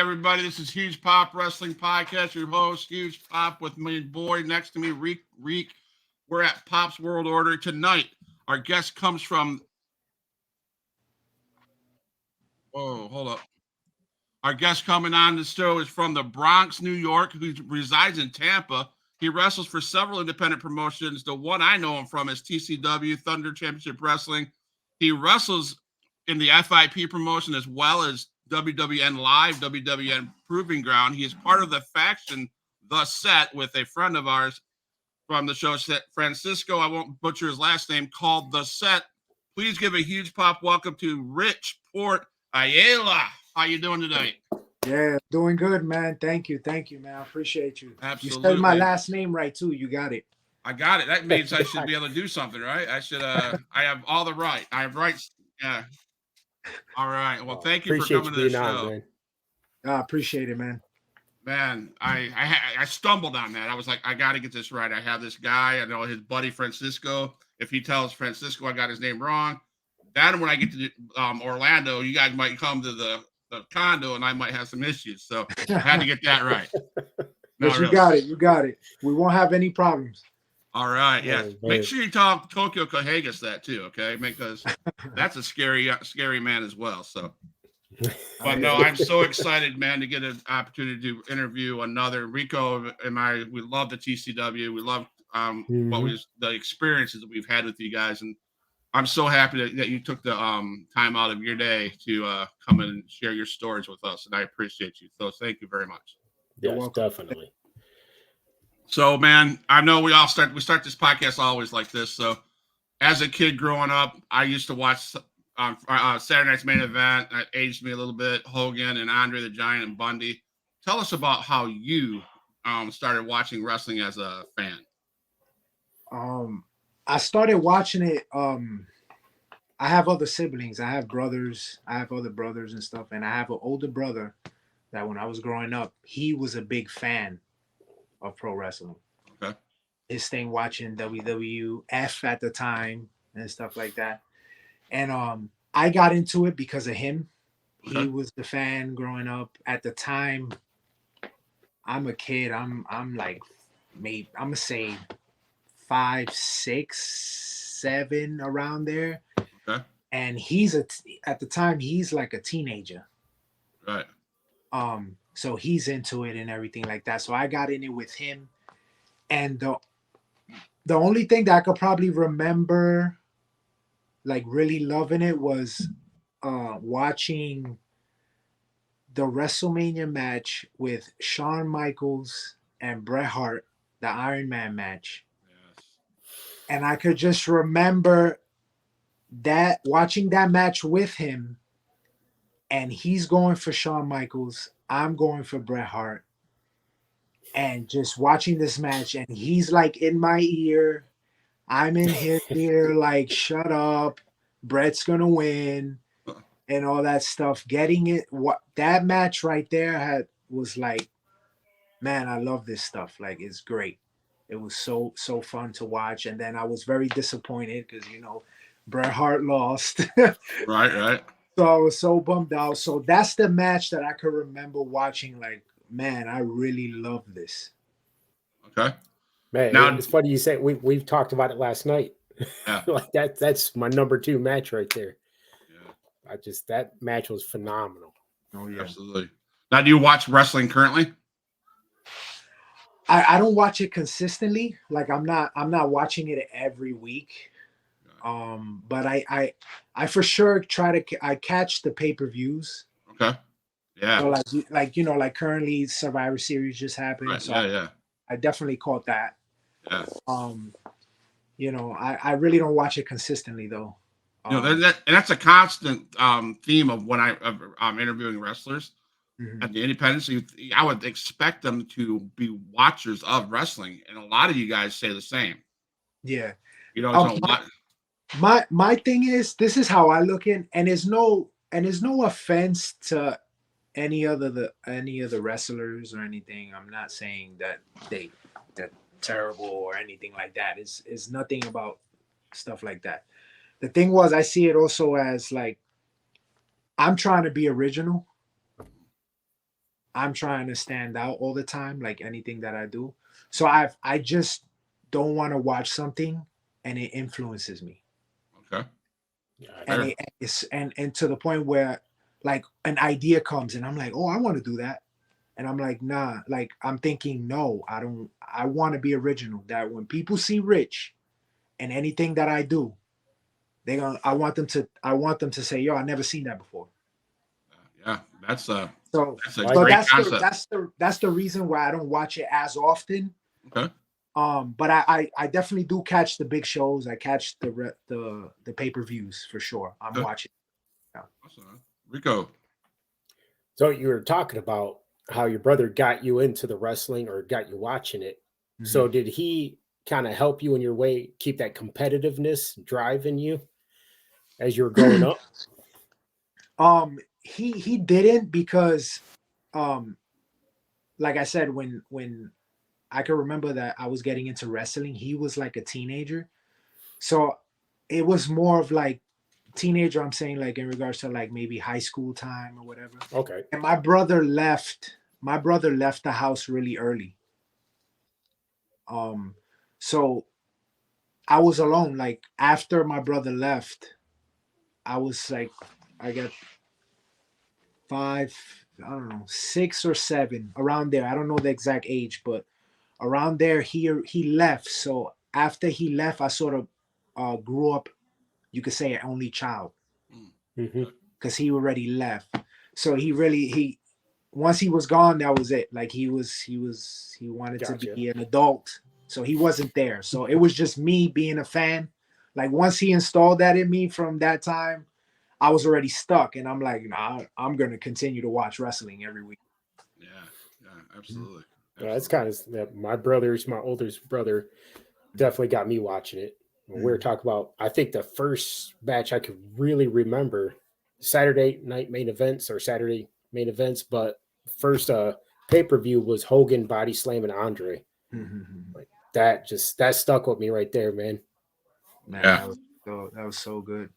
everybody. This is Huge Pop Wrestling Podcast. Your host, Huge Pop, with my boy next to me, Reek. We're at Pop's World Order tonight. Our guest comes from. Oh, hold up. Our guest coming on the show is from the Bronx, New York, who resides in Tampa. He wrestles for several independent promotions. The one I know him from is TCW, Thunder Championship Wrestling. He wrestles in the FIP promotion as well as WWN Live, WWN Proving Ground. He is part of the faction, The Set, with a friend of ours from the show, Francisco. I won't butcher his last name, called The Set. Please give a huge pop welcome to Rich Port Ayala. How you doing tonight? Yeah, doing good, man. Thank you, man. I appreciate you. Absolutely. You said my last name right too. You got it. I got it. That means I should be able to do something, right? I should. I have all the right. I have rights. Yeah. All right. Well, thank you for coming to the show. Man. I appreciate it, man. Man, I stumbled on that. I was like, I got to get this right. I have this guy. I know his buddy Francisco. If he tells Francisco I got his name wrong, then when I get to Orlando, you guys might come to the condo and I might have some issues. So I had to get that right. But you got it. You got it. We won't have any problems. All right. Yeah. Make sure you tell Tokyo Kohegas that too. Okay. Because that's a scary man as well. So, but no, I'm so excited, man, to get an opportunity to interview another Rico and I. We love the TCW. We love the experiences that we've had with you guys. And I'm so happy that you took the time out of your day to come and share your stories with us. And I appreciate you. So thank you very much. Yes, definitely. So, man, I know we start this podcast always like this. So, as a kid growing up, I used to watch Saturday Night's Main Event. That aged me a little bit. Hogan and Andre the Giant and Bundy. Tell us about how you started watching wrestling as a fan. I started watching it. I have other siblings. I have brothers. I have other brothers and stuff. And I have an older brother that when I was growing up, he was a big fan of pro wrestling. Okay. His thing watching WWF at the time and stuff like that. And I got into it because of him. Okay. He was the fan growing up. At the time, I'm a kid. I'm like, maybe I'm gonna say 5, 6, 7 around there. Okay. And at the time he's like a teenager. Right. So he's into it and everything like that. So I got in it with him. And the only thing that I could probably remember like really loving it was watching the WrestleMania match with Shawn Michaels and Bret Hart, the Iron Man match. Yes. And I could just remember that watching that match with him, and he's going for Shawn Michaels, I'm going for Bret Hart, and just watching this match, and he's like in my ear, I'm in his ear, like, shut up, Bret's gonna win, and all that stuff. Getting it, what that match right there was like, man, I love this stuff. Like, it's great. It was so fun to watch. And then I was very disappointed because Bret Hart lost. Right. So I was so bummed out. So that's the match that I could remember watching. Like, man, I really love this. Okay. Man, now it's funny you say we've talked about it last night. Yeah. Like that's my number 2 match right there. Yeah. That match was phenomenal. Oh yeah, absolutely. Now, do you watch wrestling currently? I don't watch it consistently. Like I'm not watching it every week. But I for sure I catch the pay-per-views. Okay. Yeah. So like currently Survivor Series just happened. Right. So Yeah. I definitely caught that. Yeah. I really don't watch it consistently though. And that's a constant theme of when I'm interviewing wrestlers at the independents. I would expect them to be watchers of wrestling, and a lot of you guys say the same. Yeah. My thing is, this is how I look in, and there's no offense to any other wrestlers or anything. I'm not saying that they're terrible or anything like that. It's nothing about stuff like that. The thing was, I see it also as like I'm trying to be original. I'm trying to stand out all the time, like anything that I do. So I just don't want to watch something and it influences me. Okay. And Fair. it's and to the point where like an idea comes and I'm like, oh, I want to do that. And I'm like, nah, like I'm thinking, no, I don't, I want to be original. That when people see Rich and anything that I do, they're gonna I want them to say, yo, I never seen that before. Yeah, So that's a Like so great it. concept. that's the reason why I don't watch it as often. Okay. But I definitely do catch the big shows. I catch the pay-per-views for sure. I'm Okay. watching now. Awesome, man. Rico. So you were talking about how your brother got you into the wrestling or got you watching it. So Mhm. did he kind of help you in your way keep that competitiveness drive in you as you were growing up? He didn't because um like I said, when I can remember that I was getting into wrestling, he was like a teenager. So it was more of like teenager, I'm saying like in regards to like maybe high school time or whatever. Okay. And my brother left the house really early. Um so I was alone. Like after my brother left, I was like I got five, I don't know, 6 or 7 around there. I don't know the exact age, but around there he left. So after he left, I sort of grew up, you could say, an only child Mm, Hmm. okay. because he already left. So he once he was gone, that was it. Like he wanted to Gotcha. be an adult, so he wasn't there. So it was just me being a fan. Like once he installed that in me from that time, I was already stuck, and I'm like, nah, I'm gonna continue to watch wrestling every week. Yeah. Yeah. Absolutely. Yeah, it's Absolutely. kind of my oldest brother definitely got me watching it. When we were Mhm. talking about, I think the first match I could really remember Saturday night main events or Saturday main events, but first pay per view was Hogan body slamming Andre. Mhm. Like that stuck with me right there, man. Man, Yeah. that was so good.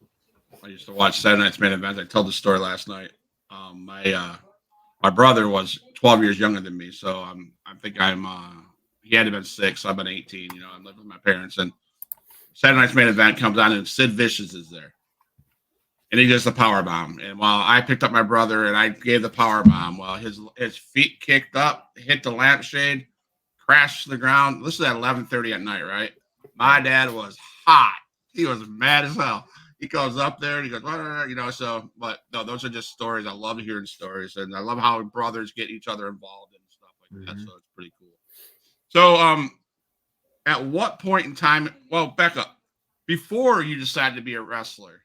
I used to watch Saturday Night's Main Event. I told the story last night. My brother was 12 years younger than me, so I think he had to been 6. So I've been 18. You know, I lived with my parents, and Saturday Night's Main Event comes on, and Sid Vicious is there, and he does the power bomb. And while I picked up my brother and I gave the power bomb, well, his feet kicked up, hit the lampshade, crashed to the ground. This is at 11:30 at night, right? My Yeah. dad was hot. He was mad as hell. He goes up there and he goes, you know. So, but no, those are just stories. I love hearing stories, and I love how brothers get each other involved and stuff like that. Mhm. So it's pretty cool. So, at what point in time? Well, back up. Before you decided to be a wrestler,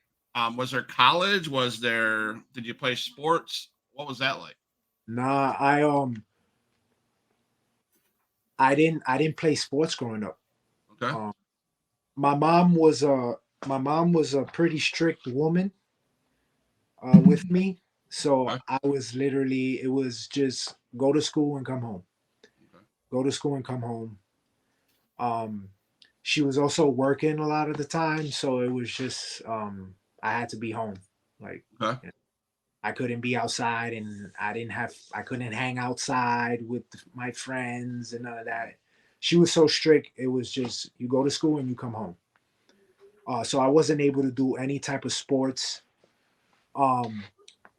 was there college? Was there? Did you play sports? What was that like? Nah, I didn't play sports growing up. Okay. Um, my mom was a my mom was a pretty strict woman with me, so Okay. I was literally, it was just go to school and come home, Okay. go to school and come home. Um, she was also working a lot of the time, so it was just I had to be home. Like Okay. I couldn't be outside, and I couldn't hang outside with my friends and none of that. She was so strict. It was just you go to school and you come home. So I wasn't able to do any type of sports. Um,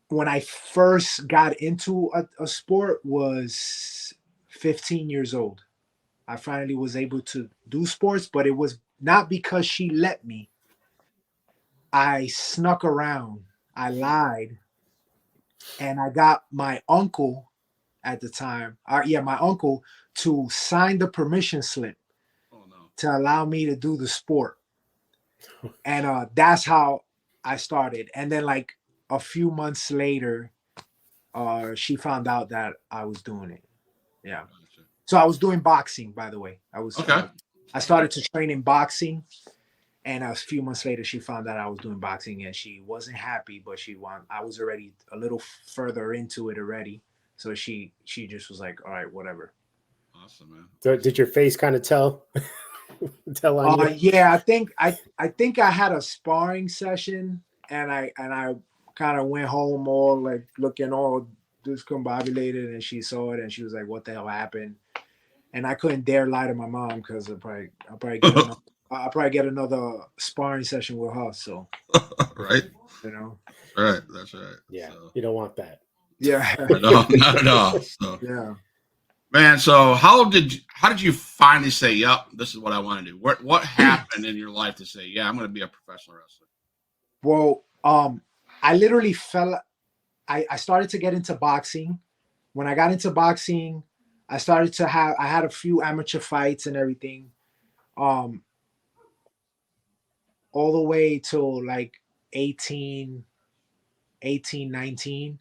when I first got into a sport was 15 years old. I finally was able to do sports, but it was not because she let me. I snuck around. I lied, and I got my uncle at the time. Yeah, my uncle to sign the permission slip Oh no. to allow me to do the sport, and that's how I started. And then like a few months later, she found out that I was doing it. Yeah. Gotcha. So I was doing boxing, by the way. Okay. I started to train in boxing, and a few months later, she found out I was doing boxing, and she wasn't happy, but I was already a little further into it already, so she just was like, all right, whatever. Awesome, man. So Awesome. did your face kind of tell on you? Yeah, I think I had a sparring session, and I kind of went home all like looking all discombobulated, and she saw it, and she was like, "What the hell happened?" And I couldn't dare lie to my mom because I'll probably get another sparring session with her. So Right. you know, Right. That's right. Yeah, So, you don't want that. yeah, no, not at all. So, yeah. man, so how did you finally say, "Yep, this is what I want to do"? What happened in your life to say, "Yeah, I'm going to be a professional wrestler"? Well, I literally fell. I started to get into boxing. When I got into boxing, I had a few amateur fights and everything. Um, all the way till like 18, 18, 19.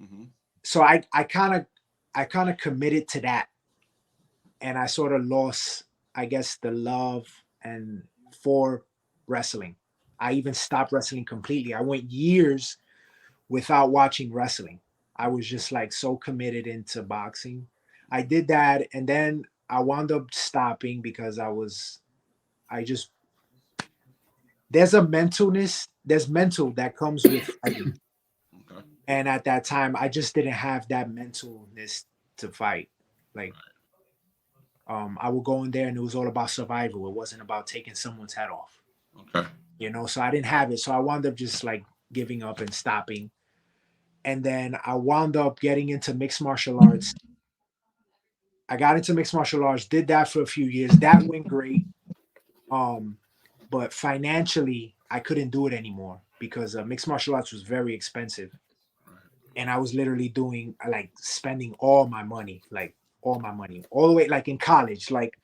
Mm-hmm. So I kind of committed to that, and I sort of lost, I guess, the love and for wrestling. I even stopped wrestling completely. I went years without watching wrestling. I was just like so committed into boxing. I did that, and then I wound up stopping because I just there's mental that comes with fighting. Okay. And at that time, I just didn't have that mentalness to fight. Like, I would go in there and it was all about survival. It wasn't about taking someone's head off, Okay. So I didn't have it. So I wound up just like giving up and stopping. And then I wound up getting into mixed martial arts. I got into mixed martial arts, did that for a few years. That went great. Um, but financially, I couldn't do it anymore because mixed martial arts was very expensive. And I was literally doing like spending all my money, all the way like in college. Like,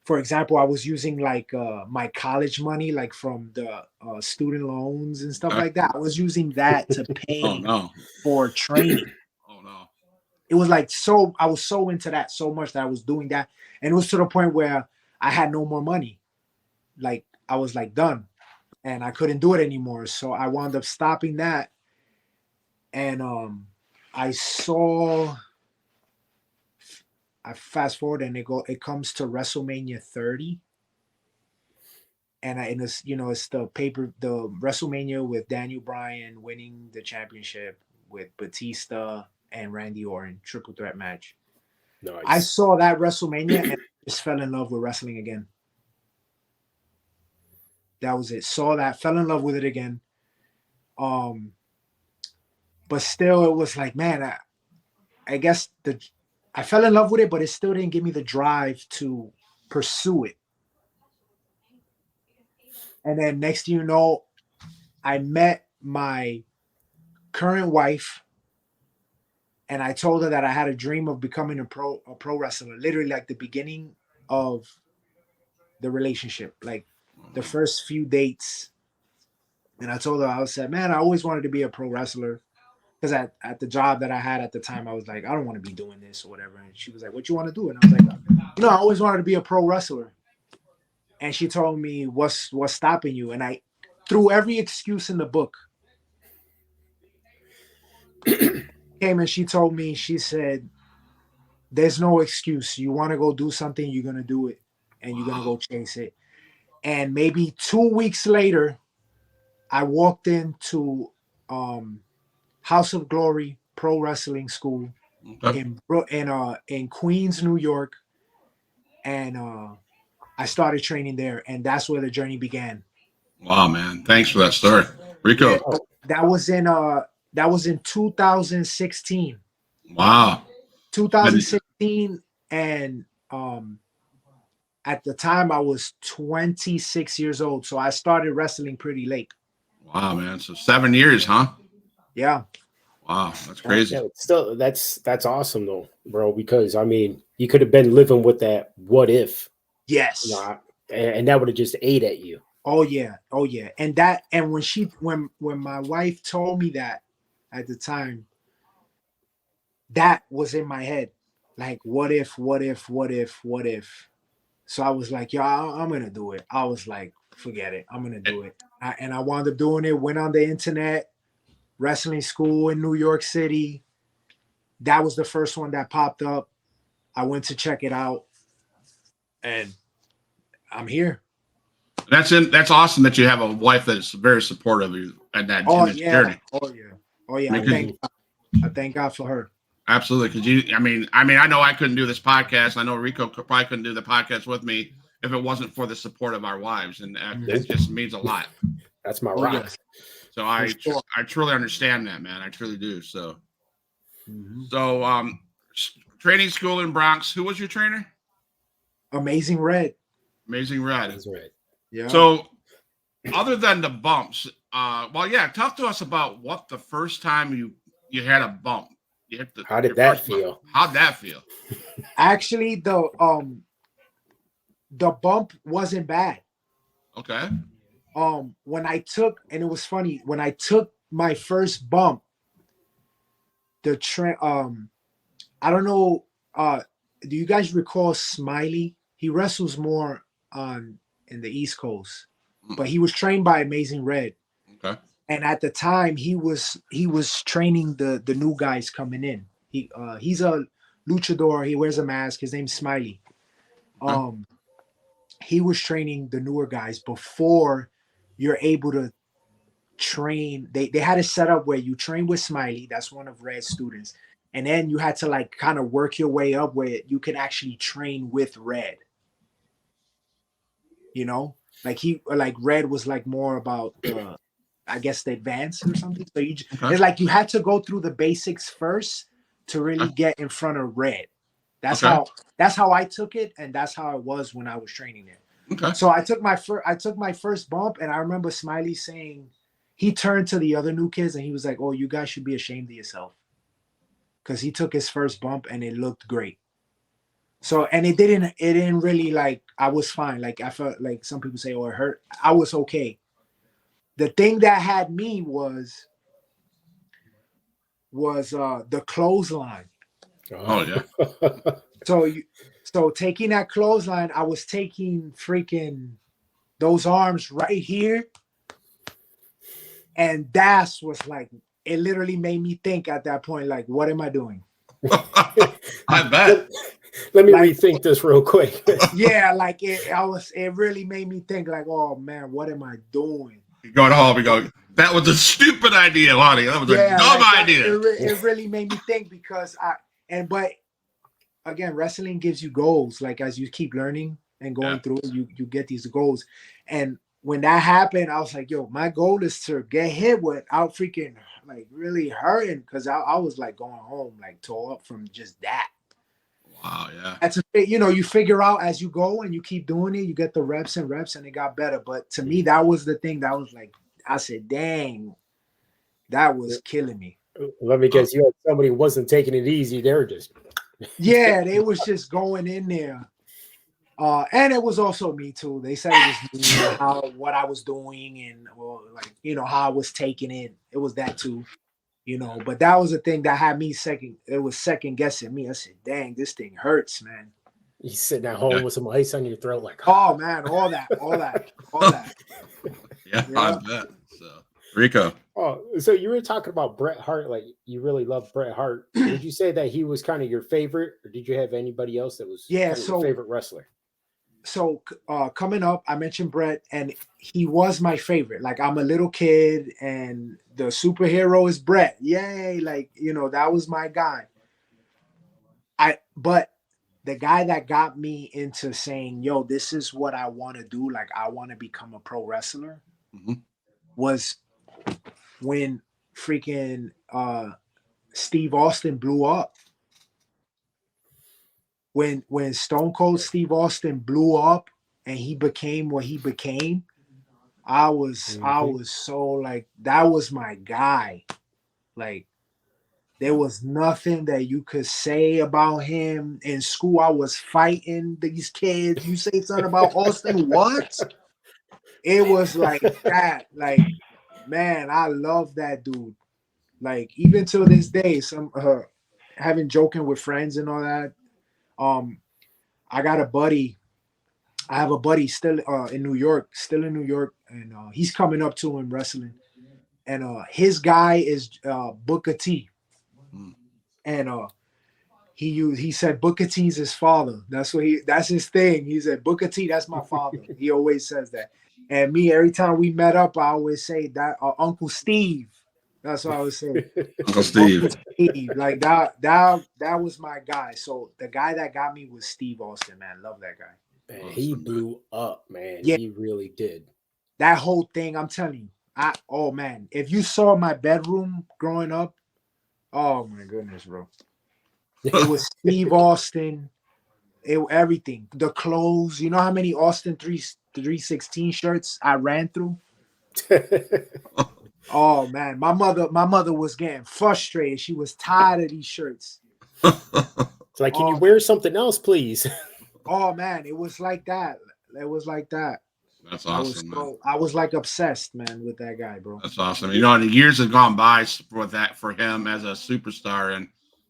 for example, I was using like my college money, like from the student loans and stuff Okay. like that. I was using that to Oh pay no. for training. Oh no. It was like I was so into that so much that I was doing that, and it was to the point where I had no more money. Like I was like done, and I couldn't do it anymore. So I wound up stopping that, and I saw. I fast forward and it comes to WrestleMania 30, and it's the WrestleMania with Daniel Bryan winning the championship with Batista and Randy Orton triple threat match. I Nice. saw that WrestleMania and just fell in love with wrestling again. That was it. Saw that, fell in love with it again. Um, but still, it was like, man, I guess I fell in love with it, but it still didn't give me the drive to pursue it. And then next thing you know, I met my current wife, and I told her that I had a dream of becoming a pro wrestler. Literally, like the beginning of the relationship, like the first few dates. And I told her, I said, man, I always wanted to be a pro wrestler. Because at the job that I had at the time, I was like, I don't want to be doing this or whatever. And she was like, what you want to do? And I was like, I always wanted to be a pro wrestler. And she told me, what's stopping you? And I threw every excuse in the book. Came and she told me, she said, there's no excuse. You want to go do something, you're going to do it. And you're going to go chase it. And maybe 2 weeks later, I walked into House of Glory Pro Wrestling School Okay. in Queens, New York, and I started training there, and that's where the journey began. Wow, man. Thanks for that story. Rico. Yeah, that was in 2016. Wow. 2016, and at the time I was 26 years old, so I started wrestling pretty late. Wow, man. So 7 years, huh? Yeah. Wow, that's crazy. Yeah, but still, that's awesome though, bro. Because I mean, you could have been living with that what if, Yes. and that would have just ate at you. Oh yeah. And when my wife told me that at the time, that was in my head. Like, what if? So I was like, yo, I'm gonna do it. I was like, forget it. I'm gonna do it. And I wound up doing it, went on the internet, wrestling school in New York City. That was the first one that popped up. I went to check it out, and I'm here. That's awesome that you have a wife that's very supportive of you at that in this journey. Oh yeah. I thank God for her. Absolutely, because I know I couldn't do this podcast. I know Rico probably couldn't do the podcast with me if it wasn't for the support of our wives, and it just means a lot. That's my Oh, rock. yes. So sure. I truly understand that, man. I truly do. So Mhm. training school in Bronx. Who was your trainer? Amazing Red. Amazing Red. That's right. Yeah. So other than the bumps, talk to us about what the first time you had a bump. How did that feel? How'd that feel? Actually, the bump wasn't bad. Okay. When I took, and it was funny, when I took my first bump, I don't know, do you guys recall Smiley? He wrestles more in the East Coast, but he was trained by Amazing Red. Okay. And at the time he was training the new guys coming in. He's a luchador, he wears a mask, his name's Smiley. He was training the newer guys before you're able to train. They had it set up where you train with Smiley, that's one of Red's students, and then you had to like kind of work your way up where you can actually train with Red. You know, like Red was like more about the, I guess, the advance or something. So it's like you had to go through the basics first to really get in front of Red. That's how I took it, and that's how it was when I was training there. Okay. So I took my first bump, and I remember Smiley saying, he turned to the other new kids and he was like, "Oh, you guys should be ashamed of yourself," because he took his first bump and it looked great. So, and it didn't really, like, I was fine. Like, I felt like some people say, "Oh, it hurt." I was okay. The thing that had me was the clothesline. Oh yeah. So taking that clothesline, I was taking freaking those arms right here, and that was like, it literally made me think at that point, like, what am I doing? I bet. Let me rethink this real quick. Yeah, like it really made me think, like, oh man, what am I doing? You're going home and going, that was a stupid idea, Lonnie. That was a dumb idea. It really made me think, because but again, wrestling gives you goals. Like, as you keep learning and going through it, you get these goals. And when that happened, I was like, yo, my goal is to get hit without freaking like really hurting, because I was like going home like tore up from just that. Wow, yeah. That's you figure out as you go and you keep doing it, you get the reps and it got better. But to me, that was the thing that was like, I said, dang, that was killing me. Let me guess, you had somebody who wasn't taking it easy. They were just they was just going in there. And it was also me too. They said it was me, what I was doing, and how I was taking it. It was that too. But that was the thing that had me second guessing me. I said, dang, this thing hurts, man. You sitting at home with some ice on your throat, like, oh man, all that. Yeah, I bet. So, Rico. Oh, so you were talking about Bret Hart, like you really love Bret Hart. Did you say that he was kind of your favorite, or did you have anybody else that was your favorite wrestler? So coming up, I mentioned Bret, and he was my favorite. Like, I'm a little kid, and the superhero is Bret. Yay! Like, that was my guy. But the guy that got me into saying, yo, this is what I want to do, like, I want to become a pro wrestler, was when freaking Steve Austin blew up. When Stone Cold Steve Austin blew up and he became what he became, I was so like, that was my guy. Like, there was nothing that you could say about him. In school, I was fighting these kids. You say something about Austin, what? It was like that. Like, man, I love that dude. Like, even to this day, having joking with friends and all that. I got a buddy. I have a buddy still in New York, and he's coming up to him wrestling. And his guy is Booker T. And he said Booker T's his father. That's his thing. He said, Booker T, that's my father. He always says that. And me, every time we met up, I always say that Uncle Steve. That's what I was saying. Uncle Steve. Uncle Steve, like that was my guy. So the guy that got me was Steve Austin, man. Love that guy. Man, he blew up, man. Yeah. He really did. That whole thing, I'm telling you. Oh man, if you saw my bedroom growing up, oh my goodness, bro. It was Steve Austin. Everything. The clothes. You know how many Austin 316 shirts I ran through? Oh man, my mother was getting frustrated. She was tired of these shirts. It's like, can you wear something else, please? Oh man, it was like that. It was like that. That's awesome, man. I was like obsessed, man, with that guy, bro. That's awesome. You know, the years have gone by for him as a superstar, and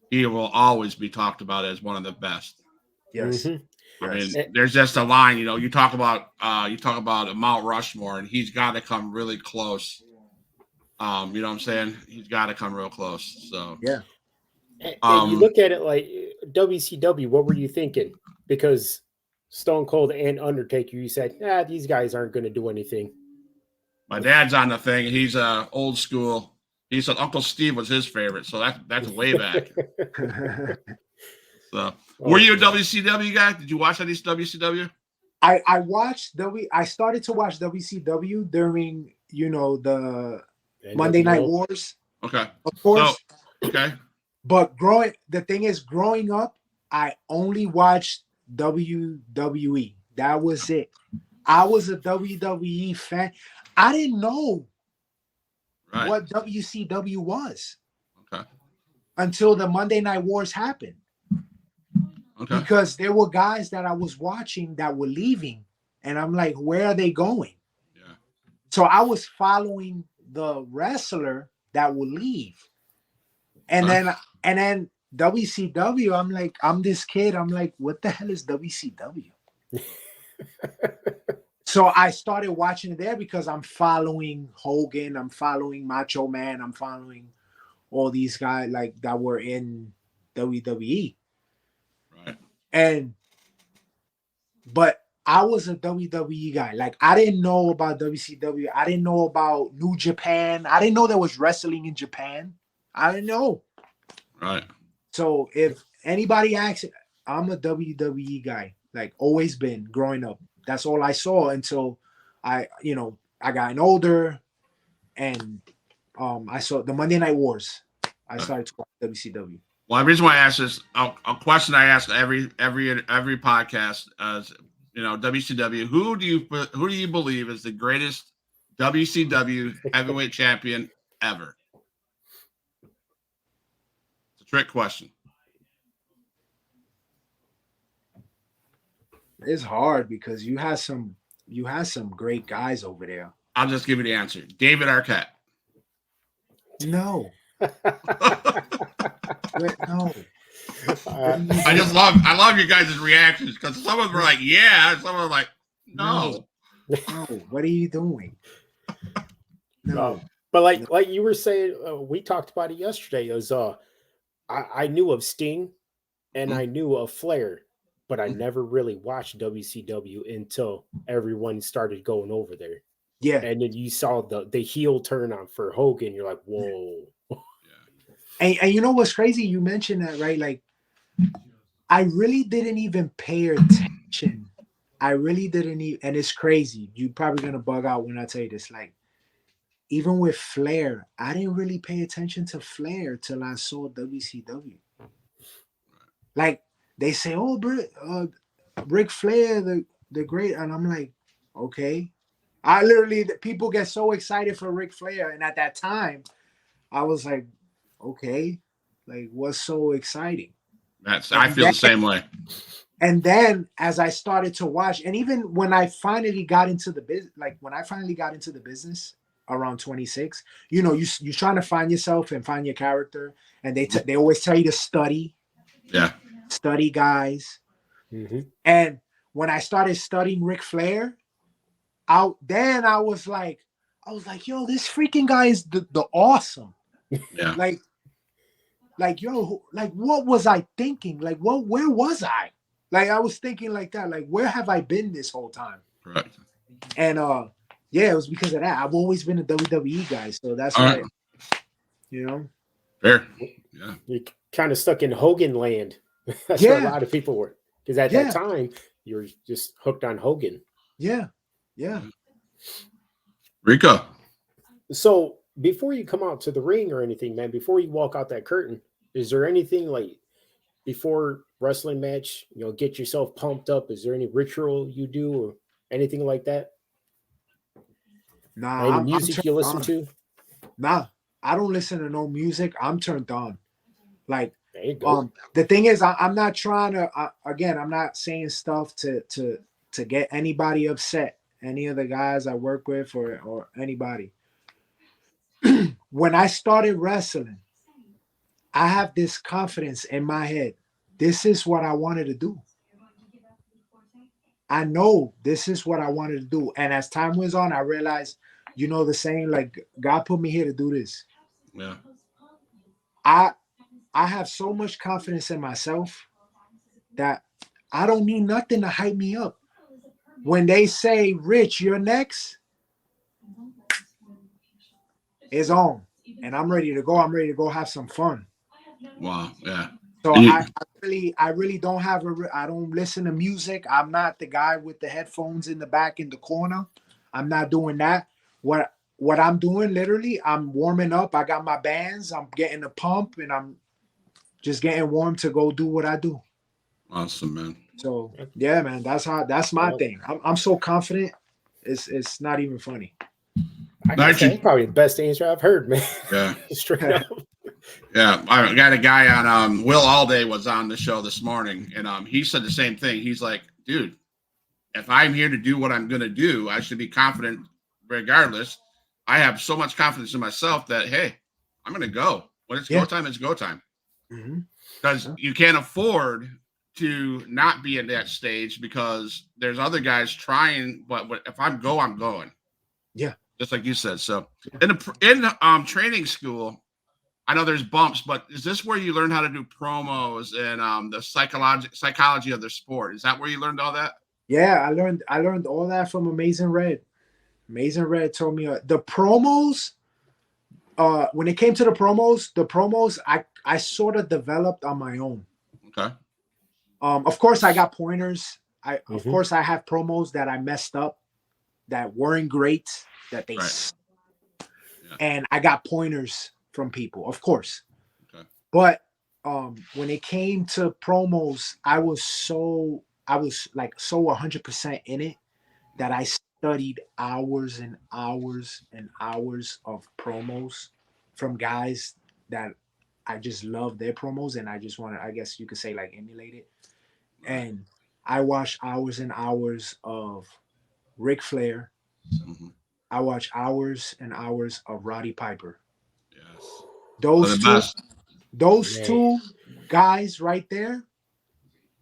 he will always be talked about as one of the best. Yes. Mm-hmm. I mean, there's just a line, you know, you talk about Mount Rushmore, and he's got to come really close. You know what I'm saying? He's got to come real close. So yeah. And you look at it like WCW. What were you thinking? Because Stone Cold and Undertaker, you said, these guys aren't going to do anything. My dad's on the thing. He's old school. He said Uncle Steve was his favorite, so that's way back. So, were you a WCW guy? Did you watch any WCW? I watched I started to watch WCW during, you know, the Monday Night Wars. Okay. Of course. So, okay. But the thing is, growing up, I only watched WWE. That was it. I was a WWE fan. I didn't know what WCW was until the Monday Night Wars happened. Okay. Because there were guys that I was watching that were leaving, and I'm like, where are they going? Yeah. So I was following the wrestler that would leave. And then WCW, I'm like, I'm this kid. I'm like, what the hell is WCW? So I started watching it there because I'm following Hogan, I'm following Macho Man, I'm following all these guys like that were in WWE. Right. But I was a WWE guy. Like, I didn't know about WCW. I didn't know about New Japan. I didn't know there was wrestling in Japan. I didn't know. Right. So if anybody asks, I'm a WWE guy. Like, always been growing up. That's all I saw until I got older, and I saw the Monday Night Wars. I started to watch WCW. Well, the reason why I asked this, a question I ask every podcast is, you know, WCW. Who do you believe is the greatest WCW heavyweight champion ever? It's a trick question. It's hard because you had some great guys over there. I'll just give you the answer. David Arquette. No. No. I love you guys' reactions because some of them were like, yeah, some of them were like, no. No. What are you doing? No. But like you were saying, we talked about it yesterday. It was I knew of Sting and I knew of Flair, but I never really watched WCW until everyone started going over there. Yeah. And then you saw the heel turn on for Hogan. You're like, whoa. And you know what's crazy? You mentioned that, right? Like, I really didn't even pay attention. I really didn't even, and it's crazy. You're probably going to bug out when I tell you this. Like, even with Flair, I didn't really pay attention to Flair till I saw WCW. Like, they say, oh, Ric Flair, the great. And I'm like, okay. People get so excited for Ric Flair. And at that time, I was like, okay, like, what's so exciting? I feel the same way. And then as I started to watch, and even when I finally got into the business, around 26, you know, you're trying to find yourself and find your character, and they always tell you to study. Yeah. Study guys. Mm-hmm. And when I started studying Ric Flair, I was like, yo, this freaking guy is the awesome. Yeah. Like, yo, like, what was I thinking? Like, where was I? Like, I was thinking like that. Like, where have I been this whole time? Right. And yeah, it was because of that. I've always been a WWE guy, so that's all why. Right. you know. Fair. Yeah. You're kind of stuck in Hogan land. That's where a Yeah, lot of people were. Because at that yeah, time, you were just hooked on Hogan. yeah, yeah. Rico. So before you come out to the ring or anything, man, before you walk out that curtain, is there anything like before wrestling match, get yourself pumped up? Is there any ritual you do or anything like that? Any Nah, I'm music turned you listen on. to? Nah, I don't listen to no music. I'm turned on. Like, There you go. the thing is, I'm not trying to. Again, I'm not saying stuff to get anybody upset. Any of the guys I work with or anybody. When I started wrestling, I have this confidence in my head. This is what I wanted to do. I know this is what I wanted to do. And as time went on, I realized, the saying, like, God put me here to do this. Yeah. I I have so much confidence in myself that I don't need nothing to hype me up. When they say, Rich, you're next, it's on. And I'm ready to go. I'm ready to go have some fun. Wow. Yeah. So And you, I really don't I don't listen to music. I'm not the guy with the headphones in the back in the corner. I'm not doing that. What I'm doing, literally, I'm warming up. I got my bands. I'm getting the pump, and I'm just getting warm to go do what I do. awesome, man. So yeah, man, that's my Well, thing. I'm so confident. It's not even funny. I gotta say, that's probably the best answer I've heard, man. Yeah. Straight up. Yeah, I got a guy on. Will Alday was on the show this morning, and he said the same thing. He's like, dude, if I'm here to do what I'm going to do, I should be confident regardless. I have so much confidence in myself that, hey, I'm going to go. When it's go time, it's go time. Because you can't afford to not be in that stage because there's other guys trying. But if I'm going. Yeah. Just like you said. So in training school, I know there's bumps, but is this where you learn how to do promos and the psychology of the sport? Is that where you learned all that? Yeah, I learned all that from Amazing Red. Amazing Red told me the promos. When it came to the promos, I sort of developed on my own. Okay. Of course, I got pointers. Of Mhm. course I have promos that I messed up, that weren't great, that they, Right. Yeah. and I got pointers from people, of course. Okay. But when it came to promos, I was like so 100% in it that I studied hours and hours and hours of promos from guys that I just love their promos, and I just want to, I guess you could say, like, emulate it. And I watched hours and hours of Ric Flair. Mm-hmm. I watched hours and hours of Roddy Piper. Yes. Those Man. two guys right there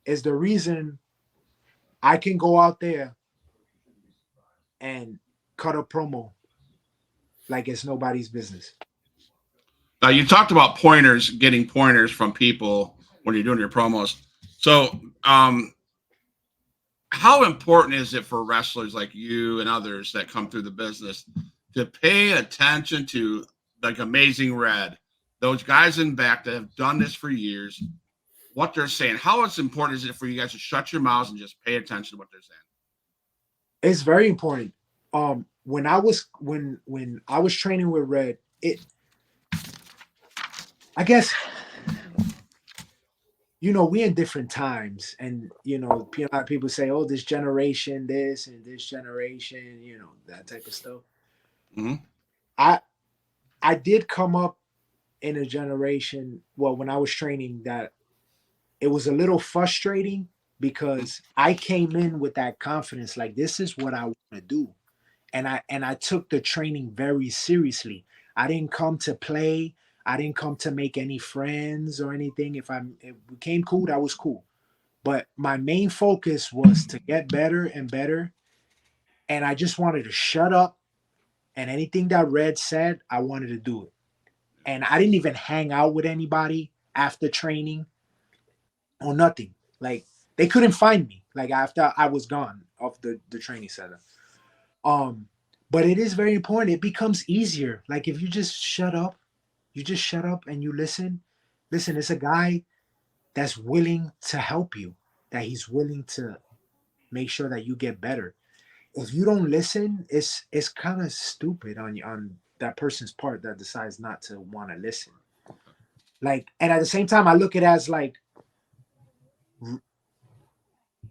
is the reason I can go out there and cut a promo like it's nobody's business. Now you talked about getting pointers from people when you're doing your promos. So, how important is it for wrestlers like you and others that come through the business to pay attention to, like, Amazing Red, those guys in back that have done this for years, what they're saying? How important is it for you guys to shut your mouths and just pay attention to what they're saying? It's very important. When I was training with Red, I guess, we in different times, and a lot of people say, "Oh, this generation, this and this generation," that type of stuff. Mm-hmm. I did come up in a generation, well, when I was training, that it was a little frustrating because I came in with that confidence, like, this is what I want to do. And I took the training very seriously. I didn't come to play. I didn't come to make any friends or anything. If it became cool, that was cool. But my main focus was to get better and better. And I just wanted to shut up. And anything that Red said, I wanted to do it. And I didn't even hang out with anybody after training or nothing. Like, they couldn't find me, like, after I was gone off the training center. But it is very important. It becomes easier. Like, if you just shut up You just shut up and you listen. Listen, it's a guy that's willing to help you, that he's willing to make sure that you get better. If you don't listen, it's kind of stupid on that person's part that decides not to want to listen. Like, and at the same time, I look at it as like,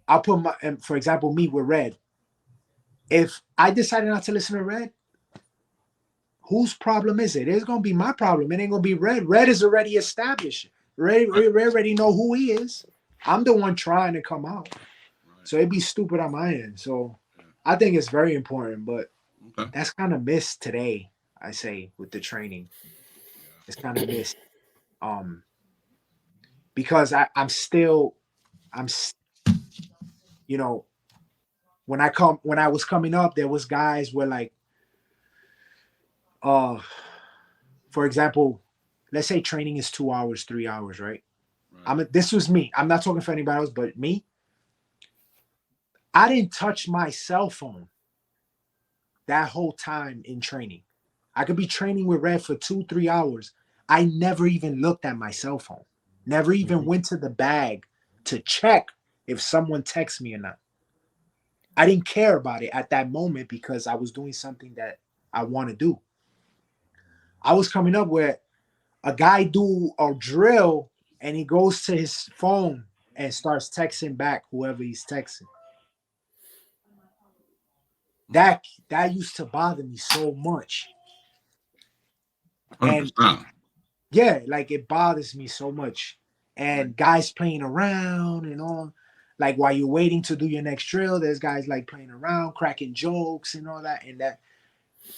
I'll put my, and for example, me with Red. If I decided not to listen to Red, whose problem is it? It's gonna be my problem. It ain't gonna be Red. Red is already established. Red already know who he is. I'm the one trying to come out. So it'd be stupid on my end. So I think it's very important, but that's kind of missed today, I say, with the training. It's kind of missed. Because I'm still, you know, when I was coming up, there was guys where like, for example, let's say training is 2 hours, 3 hours, right? This was me. I'm not talking for anybody else, but me. I didn't touch my cell phone that whole time in training. I could be training with Red for 2, 3 hours. I never even looked at my cell phone. Never even went to the bag to check if someone texts me or not. I didn't care about it at that moment because I was doing something that I want to do. I was coming up where a guy do a drill and he goes to his phone and starts texting back whoever he's texting. That used to bother me so much. 100%. And yeah, like it bothers me so much. And guys playing around and all, like while you're waiting to do your next drill, there's guys like playing around, cracking jokes and all that. And that,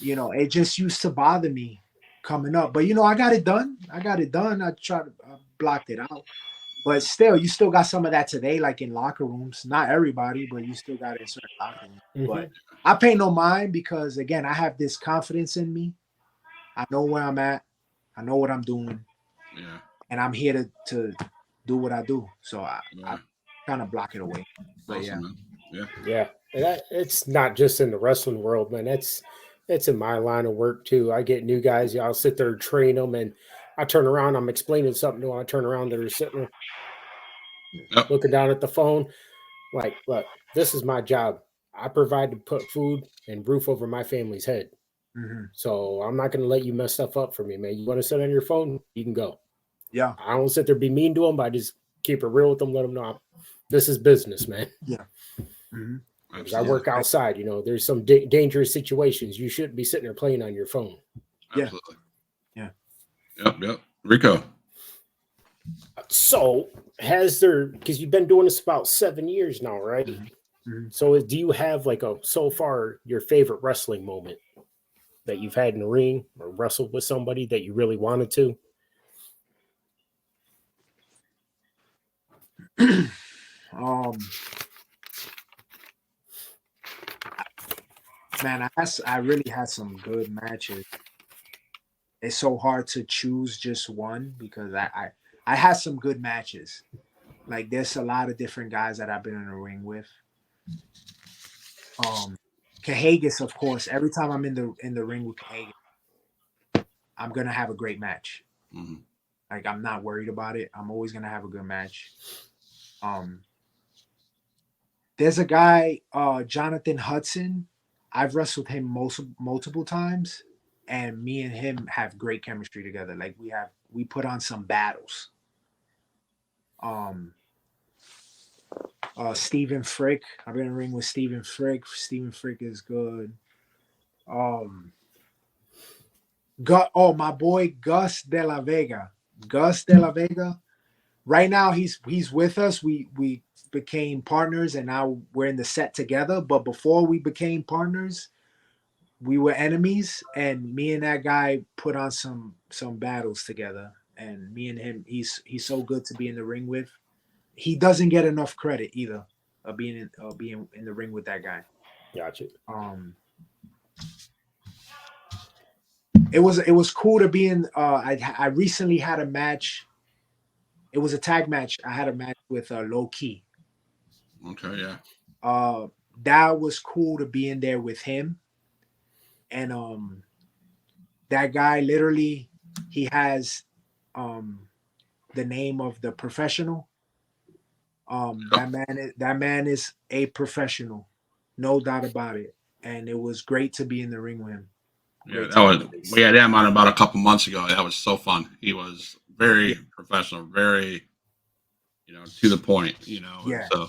it just used to bother me coming up. But I got it done. I blocked it out. But still, you still got some of that today, like in locker rooms. Not everybody, but you still got it in certain locker rooms. But I pay no mind because again, I have this confidence in me. I know where I'm at. I know what I'm doing. Yeah. And I'm here to do what I do. So I kind of block it away. But awesome, yeah. Yeah. And it's not just in the wrestling world, man. It's in my line of work too. I get new guys. I'll sit there and train them, and I turn around. I'm explaining something to them. I turn around. They're sitting there looking down at the phone. Like, look, this is my job. I provide to put food and roof over my family's head. Mm-hmm. So I'm not going to let you mess stuff up for me, man. You want to sit on your phone? You can go. Yeah. I don't sit there be mean to them, but I just keep it real with them. Let them know this is business, man. Yeah. Mm-hmm. I work outside. There's some dangerous situations. You shouldn't be sitting there playing on your phone. Absolutely. Yeah. Yep. Rico. So because you've been doing this about 7 years now, right? Mm-hmm. So do you have like so far your favorite wrestling moment that you've had in the ring or wrestled with somebody that you really wanted to? Man, I really had some good matches. It's so hard to choose just one because I had some good matches. Like there's a lot of different guys that I've been in the ring with. Cahagas, of course. Every time I'm in the ring with Cahagas, I'm gonna have a great match. Mm-hmm. Like I'm not worried about it. I'm always gonna have a good match. There's a guy, Jonathan Hudson. I've wrestled him multiple times, and me and him have great chemistry together. Like we put on some battles. Stephen Frick. I've been in the ring with Stephen Frick. Stephen Frick is good. My boy Gus De La Vega. Gus De La Vega. Right now he's with us. We became partners and now we're in the set together. But before we became partners, we were enemies. And me and that guy put on some battles together. And me and him, he's so good to be in the ring with. He doesn't get enough credit either of being in the ring with that guy. Gotcha. It was cool to be in. I recently had a match. It was a tag match. I had a match with Low Key. Okay, yeah. That was cool to be in there with him. And that guy literally He has the name of the professional. That man is a professional, no doubt about it. And it was great to be in the ring with him. Yeah, Great that to was we had him on about a couple months ago. That was so fun. He was yeah, very professional, very to the point. yeah, So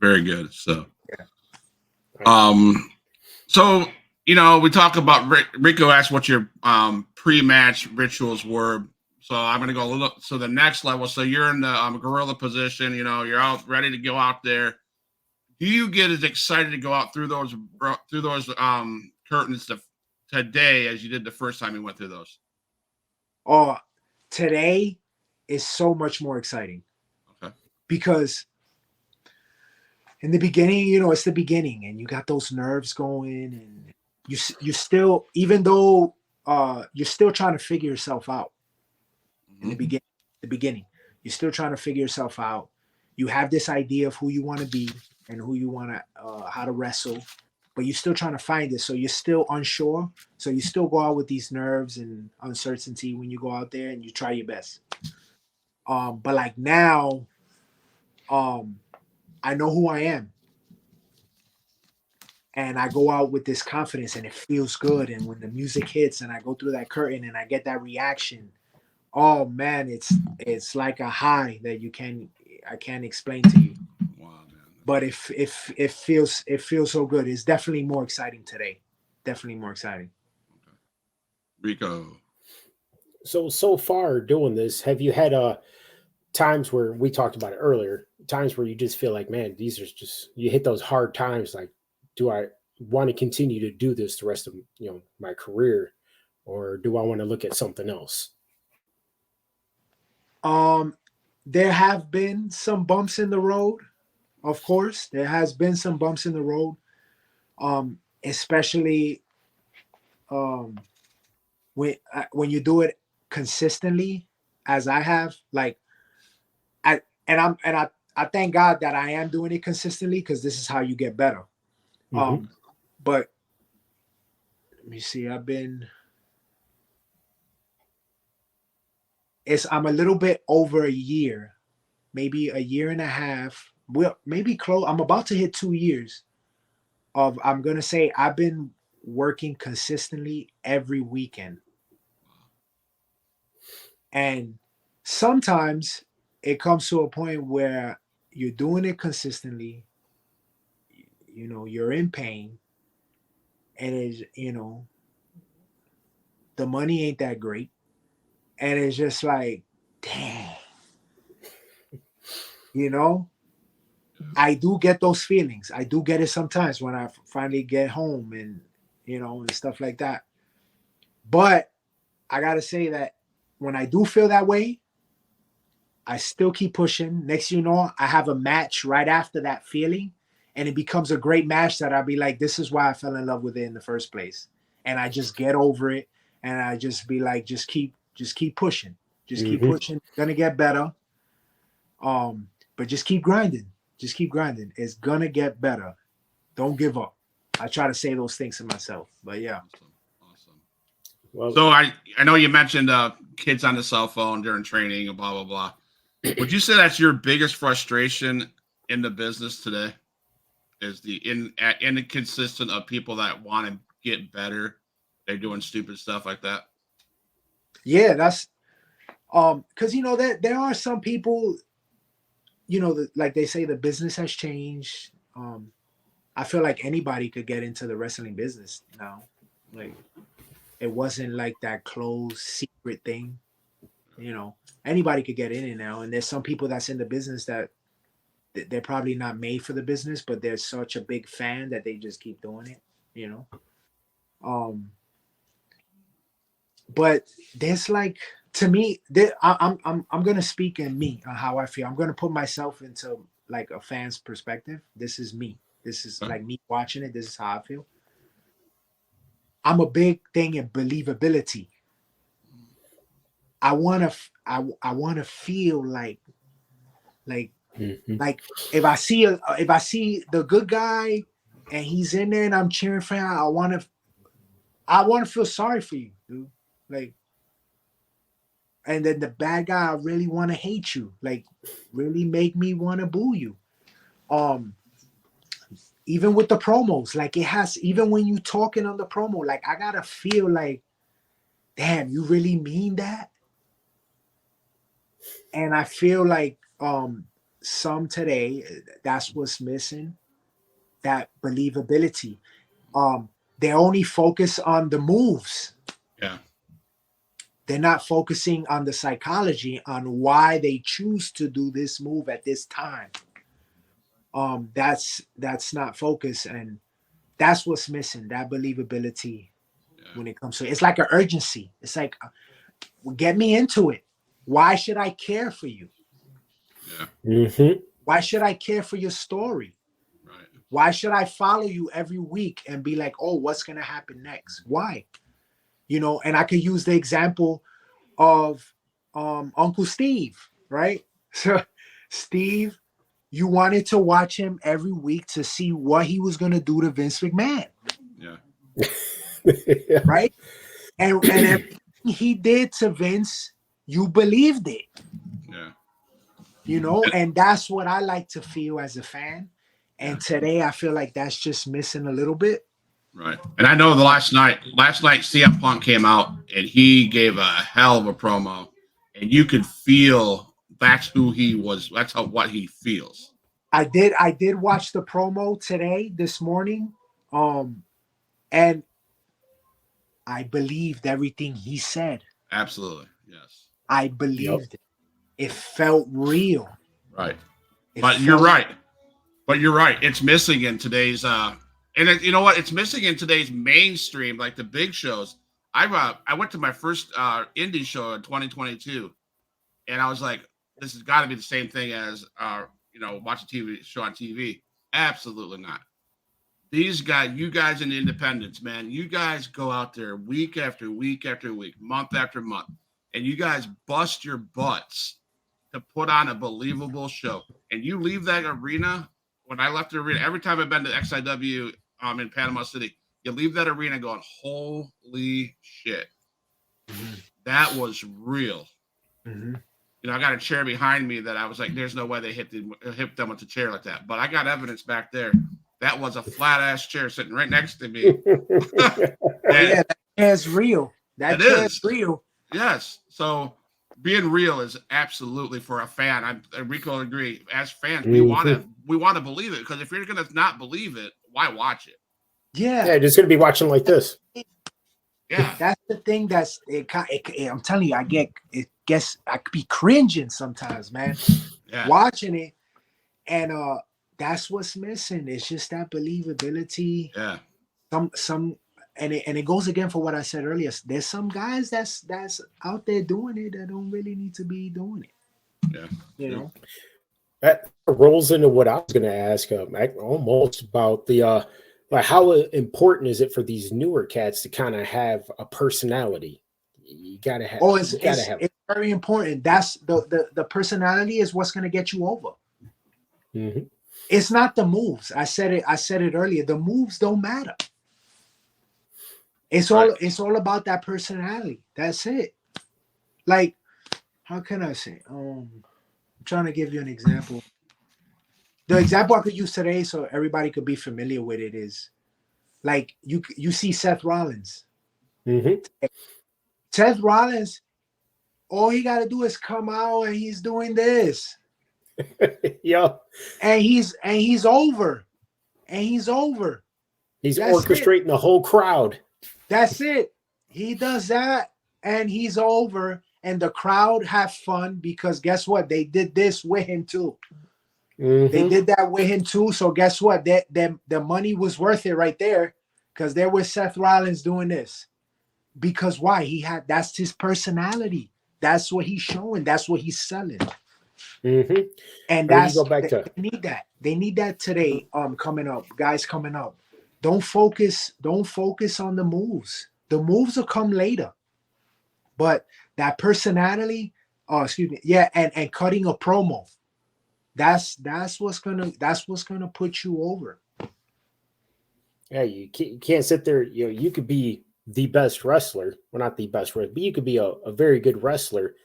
very good. So yeah. I, um, so we talk about Rico asked what your pre-match rituals were. So I'm gonna go a little so the next level. So you're in the gorilla position. You're out ready to go out there. Do you get as excited to go out through those curtains today as you did the first time you went through those? Oh, today is so much more exciting Okay. because in the beginning, it's the beginning, and you got those nerves going, and you still, even though you're still trying to figure yourself out in Mm-hmm. the beginning, you're still trying to figure yourself out. You have this idea of who you want to be and who you want to, how to wrestle, but you're still trying to find it. So you're still unsure. So you still go out with these nerves and uncertainty when you go out there and you try your best. But like now, um, I know who I am, and I go out with this confidence, and it feels good. And when the music hits, and I go through that curtain, and I get that reaction, oh man, it's like a high that I can't explain to you. Wow, man. But if it feels so good. It's definitely more exciting today. Definitely more exciting. Okay. Rico. so far doing this, have you had times where we talked about it earlier? Times where you just feel like, man, these are just you hit those hard times. Like, do I want to continue to do this the rest of my career, or do I want to look at something else? Um, there have been some bumps in the road. Of course, there has been some bumps in the road. Especially um when you do it consistently, as I have. Like I thank God that I am doing it consistently because this is how you get better. Mm-hmm. But let me see. I'm a little bit over a year, maybe a year and a half. Well, maybe close. I'm about to hit 2 years of. I'm gonna say I've been working consistently every weekend, and sometimes it comes to a point where you're doing it consistently. You're in pain, and the money ain't that great, and it's just like, dang, you know I do get those feelings. I do get it sometimes when I finally get home, and stuff like that. But I gotta say that when I do feel that way, I still keep pushing. Next, I have a match right after that feeling, and it becomes a great match that I'll be like, this is why I fell in love with it in the first place. And I just get over it, and I just be like, just keep pushing, just keep Mm-hmm. pushing. Gonna get better. But just keep grinding. Just keep grinding. It's gonna get better. Don't give up. I try to say those things to myself. But yeah. Awesome. Well, So I know you mentioned kids on the cell phone during training and blah blah blah. Would you say that's your biggest frustration in the business today? Is the inconsistent of people that want to get better? They're doing stupid stuff like that. Yeah, that's because there are some people, like they say the business has changed. I feel like anybody could get into the wrestling business now. Like it wasn't like that closed secret thing. Anybody could get in it now. And there's some people that's in the business that they're probably not made for the business, but they're such a big fan that they just keep doing it. You know. But there's like, to me, I'm gonna speak in me on how I feel. I'm gonna put myself into like a fan's perspective. This is me. This is Okay. like me watching it. This is how I feel. I'm a big thing in believability. I wanna feel like mm-hmm. like if I see the good guy and he's in there and I'm cheering for him, I wanna feel sorry for you, dude. Like and then the bad guy really want to hate you, like really make me want to boo you. Um, even with the promos, like it has, even when you talking on the promo, like I gotta feel like, damn, you really mean that? And I feel like some today, that's what's missing, that believability. They only focus on the moves. Yeah. They're not focusing on the psychology on why they choose to do this move at this time. That's not focus, and that's what's missing, that believability when it comes to it. It's like an urgency. It's like, get me into it. Why should I care for you? Yeah. Why should I care for your story? Right. Why should I follow you every week and be like, oh, what's gonna happen next? Why? You know, and I could use the example of Uncle Steve, right? So Steve, you wanted to watch him every week to see what he was gonna do to Vince McMahon. Yeah. Right? And everything he did to Vince, you believed it. Yeah. You know, and that's what I like to feel as a fan. And Yeah. today I feel like that's just missing a little bit. Right. And I know the last night CM Punk came out and he gave a hell of a promo, and you could feel that's who he was. That's what he feels. I did watch the promo today, this morning. And I believed everything he said. Absolutely. Yes. I believed it. It felt real. Right. It But you're felt- right. But you're right. It's missing in today's you know what? It's missing in today's mainstream, like the big shows. I went to my first indie show in 2022, and I was like, this has got to be the same thing as watch a TV show on TV. Absolutely not. These guys, you guys in the independents, man, you guys go out there week after week after week, month after month, and you guys bust your butts to put on a believable show. And you leave that arena. When I left the arena, every time I've been to XIW in Panama City, you leave that arena going, holy shit. That was real. Mhm. You know, I got a chair behind me that I was like, there's no way they hit them with a chair like that. But I got evidence back there. That was a flat ass chair sitting right next to me. Yeah, that chair's real. That chair's real. Yes. So being real is absolutely, for a fan. Rico agree. As fans, we want to believe it, because if you're gonna not believe it, why watch it? Yeah, just gonna be watching like this. Yeah, that's the thing. I'm telling you, I could be cringing sometimes, man, yeah, watching it, and that's what's missing. It's just that believability. yeah. And it goes again for what I said earlier. There's some guys that's out there doing it that don't really need to be doing it. Yeah. You know. That rolls into what I was going to ask, almost about the like, how important is it for these newer cats to kind of have a personality? You gotta have. Oh, it's very important. That's the personality is what's going to get you over. Mm-hmm. It's not the moves. I said it earlier. The moves don't matter. It's all about that personality. That's it. Like, how can I say? I'm trying to give you an example. The example I could use today, so everybody could be familiar with it, is like you see Seth Rollins. Mm-hmm. Seth Rollins, all he got to do is come out and he's doing this. Yeah. And he's over. And he's over. He's orchestrating the whole crowd. That's it. He does that and he's over, and the crowd have fun because guess what? They did this with him too. Mm-hmm. They did that with him too. So guess what? The money was worth it right there, because there was Seth Rollins doing this. Because why? That's his personality. That's what he's showing. That's what he's selling. Mm-hmm. And that's they need that. They need that today. Coming up, guys coming up. Don't focus on the moves. The moves will come later. But that personality, and cutting a promo. That's what's gonna put you over. Yeah, you can't sit there. You could be the best wrestler. Well, not the best wrestler, but you could be a very good wrestler.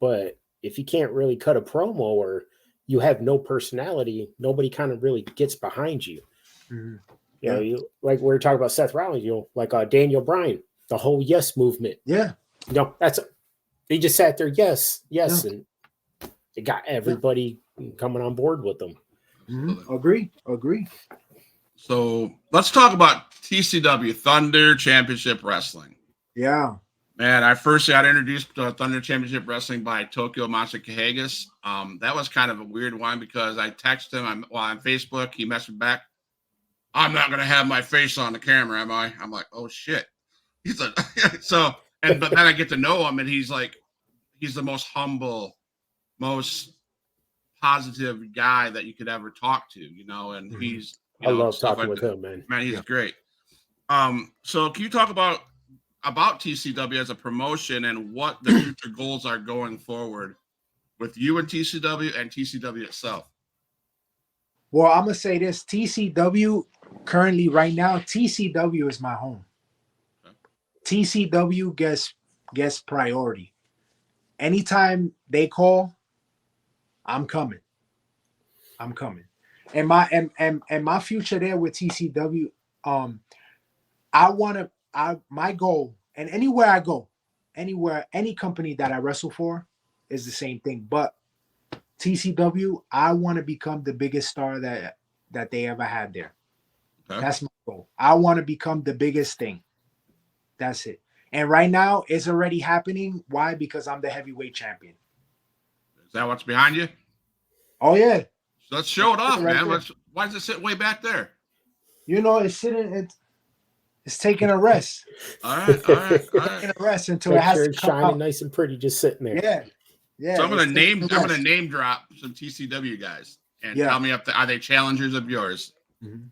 But if you can't really cut a promo or you have no personality, nobody kind of really gets behind you. Mhm. You know, Yeah. you like we were talking about Seth Rollins, like Daniel Bryan, the whole yes movement. Yeah. They just sat there, yes, Yeah. and it got everybody coming on board with them. Absolutely. Agree. So let's talk about TCW, Thunder Championship Wrestling. Yeah. Man, I first got introduced to Thunder Championship Wrestling by Tokyo Monster Kahagas. That was kind of a weird one because I texted him while on Facebook. He messaged back, "I'm not going to have my face on the camera, am I?" I'm like, "Oh shit." He's like, but then I get to know him, and he's the most humble, most positive guy that you could ever talk to, and he's, I love stuff talking like with that. him, man. Man, he's great. So can you talk about TCW as a promotion and what the future goals are going forward with you and TCW itself? Well, I'm gonna say this: TCW currently, right now, TCW is my home. Okay. TCW gets priority. Anytime they call, I'm coming. I'm coming. And my future there with TCW, my goal, and anywhere I go, any company that I wrestle for is the same thing. But TCW, I want to become the biggest star that they ever had there. Okay. That's my goal. I want to become the biggest thing. That's it. And right now, it's already happening. Why? Because I'm the heavyweight champion. Is that what's behind you? Oh yeah. So let's show it off, Right man. there. Why does it sit way back there? It's sitting. It's taking a rest. All right. Taking a rest until it Make has sure to it's come shining out. nice and pretty, just sitting there. Yeah. So I'm it's taking a gonna rest. name drop some TCW guys and Yeah. tell me are they challengers of yours? Mhm.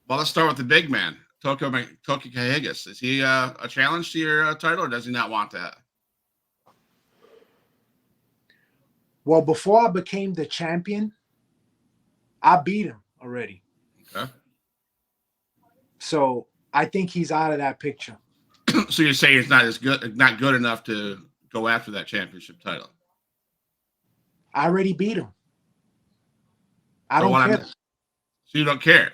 Well, let's start with the big man, Tokyo Kahagas. Is he a challenge to your title, or does he not want that? Well, before I became the champion, I beat him already. Okay. So I think he's out of that picture. So you're saying it's not good enough to go after that championship title? I already beat him. I So don't care. So you don't care?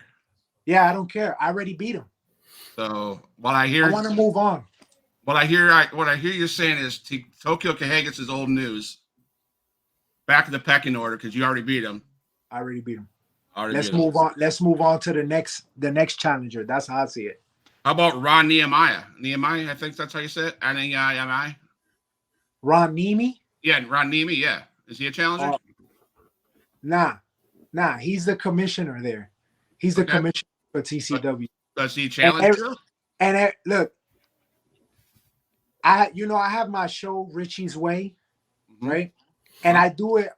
Yeah, I don't care. I already beat him. So what I hear, I want to move on. what I hear you saying is Tokyo Kahagas is old news. Back in the pecking order because you already beat him. I already beat him. Let's move on. Let's move on to the next challenger. That's how I see it. How about Ron Nehemiah? Nehemiah, I think that's how you say it. Nehemiah. Ron Nemi? Yeah, Ron Nehemiah. Yeah, is he a challenger? Nah. He's the commissioner there. He's the commissioner for TCW. Does he challenge you? And look, I have my show Richie's Way, right? And I do it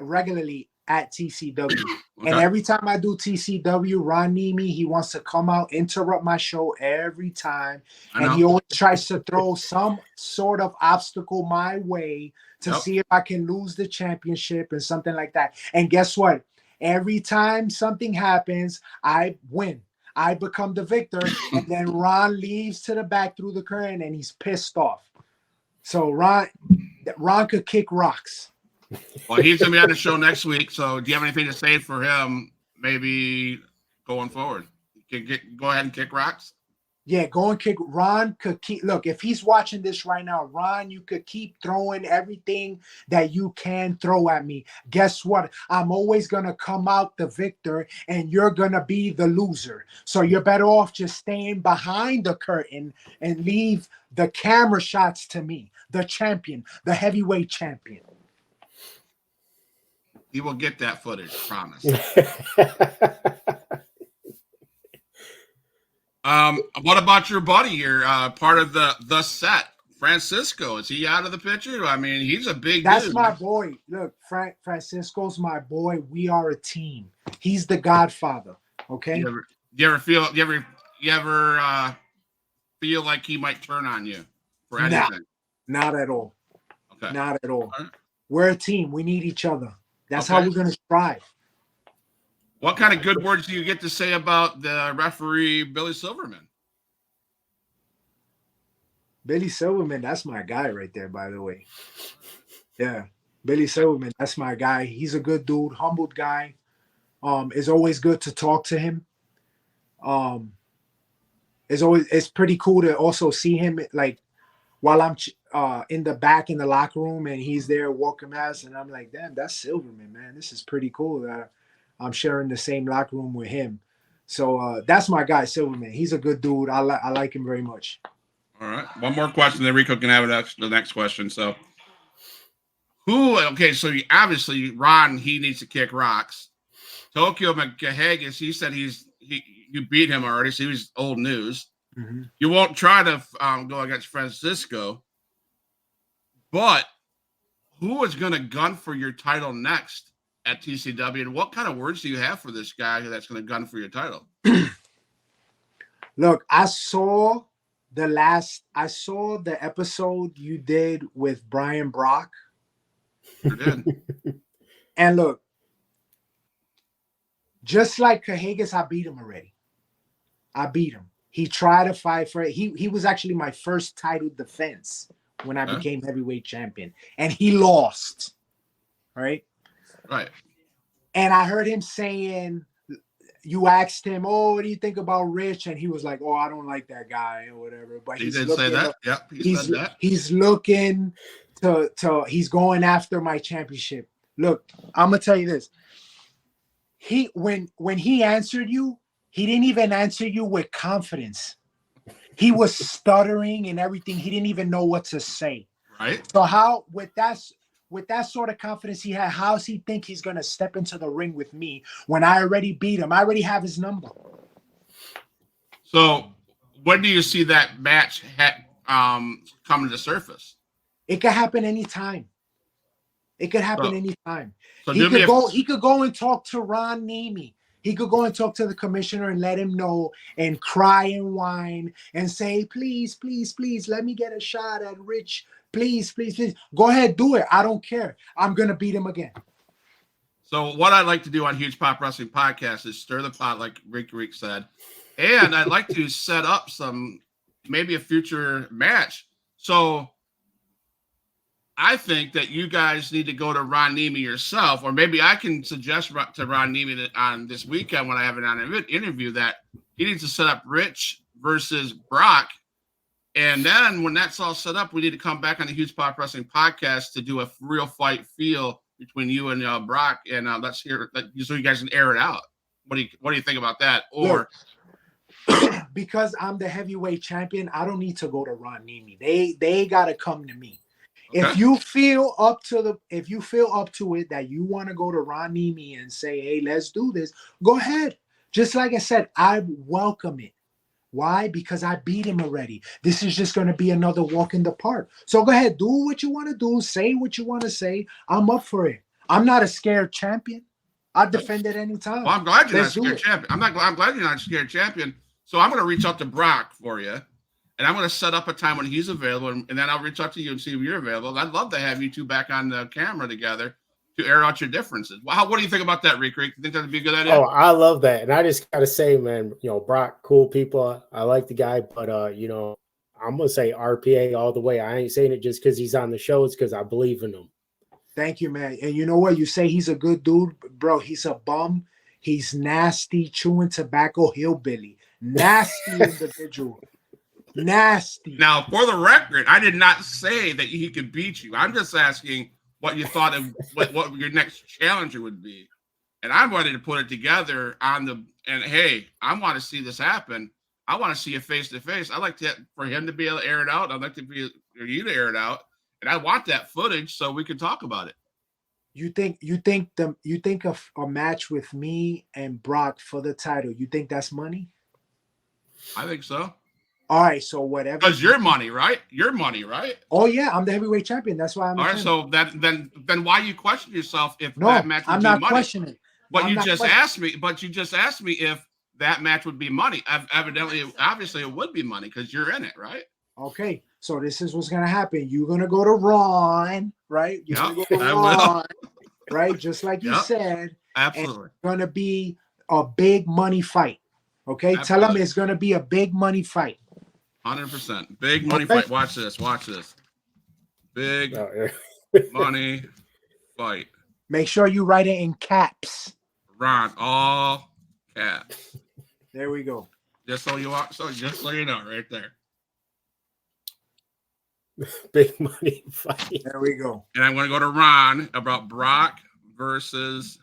regularly at TCW. Okay. And every time I do TCW, Ron Nemi, he wants to come out, interrupt my show every time. And he always tries to throw some sort of obstacle my way to see if I can lose the championship and something like that. And guess what? Every time something happens, I win. I become the victor. And then Ron leaves to the back through the curtain and he's pissed off. So Ron could kick rocks. Well, he's going to be on the show next week. So do you have anything to say for him maybe going forward? Go ahead and kick rocks? Yeah, go and kick. Ron could keep. Look, if he's watching this right now, Ron, you could keep throwing everything that you can throw at me. Guess what? I'm always going to come out the victor and you're going to be the loser. So you're better off just staying behind the curtain and leave the camera shots to me, the champion, the heavyweight champion. He will get that footage, promise. What about your buddy? You're part of the set, Francisco. Is he out of the picture? I mean, he's a big dude. That's my boy. Look, Francisco's my boy. We are a team. He's the Godfather. Okay. You ever feel like he might turn on you for anything? Not at all. Okay. Not at all. Right. We're a team. We need each other. That's how we're going to strive. What kind of good words do you get to say about the referee, Billy Silverman? Billy Silverman, that's my guy right there, by the way. Yeah, Billy Silverman, that's my guy. He's a good dude, humbled guy. It's always good to talk to him. Um, it's pretty cool to also see him like while I'm in the back in the locker room and he's there walking past, and I'm like, damn, that's Silverman, man. This is pretty cool that I'm sharing the same locker room with him. So that's my guy, Silverman. He's a good dude. I like him very much. All right. One more question, then Rico can have the next question. So, who? Okay, so obviously Ron, he needs to kick rocks. Tokyo McHaggis, he said you beat him already, so he was old news. Mm-hmm. You won't try to go against Francisco, but who is going to gun for your title next at TCW, and what kind of words do you have for this guy that's going to gun for your title? Look, I saw the episode you did with Brian Brock. Sure did. And look, just like Cahagas, I beat him already. I beat him. He tried to fight for it. He was actually my first title defense when I became heavyweight champion. And he lost. Right? Right. And I heard him saying, you asked him, oh, what do you think about Rich? And he was like, oh, I don't like that guy or whatever. But he did say that. Yep, he said that. He's looking to he's going after my championship. Look, I'm gonna tell you this. When he answered you, he didn't even answer you with confidence. He was stuttering and everything. He didn't even know what to say. Right. So how with that sort of confidence he had, how's he think he's gonna step into the ring with me when I already beat him? I already have his number. So when do you see that match come to the surface? It could happen anytime. It could happen anytime. So he could go and talk to Ron Nemi. He could go and talk to the commissioner and let him know and cry and whine and say, please, please, please, let me get a shot at Rich. Please, please, please. Go ahead, do it. I don't care. I'm going to beat him again. So what I'd like to do on Huge Pop Wrestling Podcast is stir the pot, like Rick said. And I'd like to set up maybe a future match. So I think that you guys need to go to Ron Nemi yourself, or maybe I can suggest to Ron Nemi that on this weekend when I have it on an interview that he needs to set up Rich versus Brock. And then when that's all set up, we need to come back on the Huge Pop Wrestling Podcast to do a real fight feel between you and Brock. And let's hear it so you guys can air it out. What do you think about that? Or because I'm the heavyweight champion, I don't need to go to Ron Nemi. They gotta come to me. Okay. If you feel up to it that you want to go to Ron Nemi and say, hey, let's do this, go ahead. Just like I said, I welcome it. Why? Because I beat him already. This is just going to be another walk in the park. So go ahead, do what you want to do, say what you want to say. I'm up for it. I'm not a scared champion. I defend it anytime. Well, I'm glad you're not a scared champion. I'm glad you're not a scared champion. So I'm going to reach out to Brock for you. And I'm going to set up a time when he's available, and then I'll reach out to you and see if you're available. I'd love to have you two back on the camera together to air out your differences. What do you think about that, Rick? You think that'd be a good idea? Oh, I love that. And I just got to say, man, Brock, cool people. I like the guy, but, I'm going to say RPA all the way. I ain't saying it just because he's on the show. It's because I believe in him. Thank you, man. And you know what? You say he's a good dude. Bro, he's a bum. He's nasty, chewing tobacco, hillbilly. Nasty individual. Nasty. Now, for the record, I did not say that he could beat you. I'm just asking what you thought of what your next challenger would be. And I wanted to put it together and hey, I want to see this happen. I want to see it face to face. I like for him to be able to air it out. I'd like for you to air it out. And I want that footage so we can talk about it. You think of a match with me and Brock for the title, you think that's money? I think so. All right, so whatever. Because your money, right? Your money, right? Oh yeah, I'm the heavyweight champion. That's why I'm. All right, so then why you question yourself if that match would I'm be not money? Questioning. But you just asked me. But you just asked me if that match would be money. Obviously, it would be money because you're in it, right? Okay, so this is what's gonna happen. You're gonna go to Ron, right? You're gonna go to Ron, right? Just like you said. Absolutely. It's gonna be a big money fight. Okay, absolutely. Tell them it's gonna be a big money fight. 100%. Big money fight. Watch this. Big money fight. Make sure you write it in caps. Ron, all caps. There we go. Just so you know, right there. Big money fight. There we go. And I'm going to go to Ron about Brock versus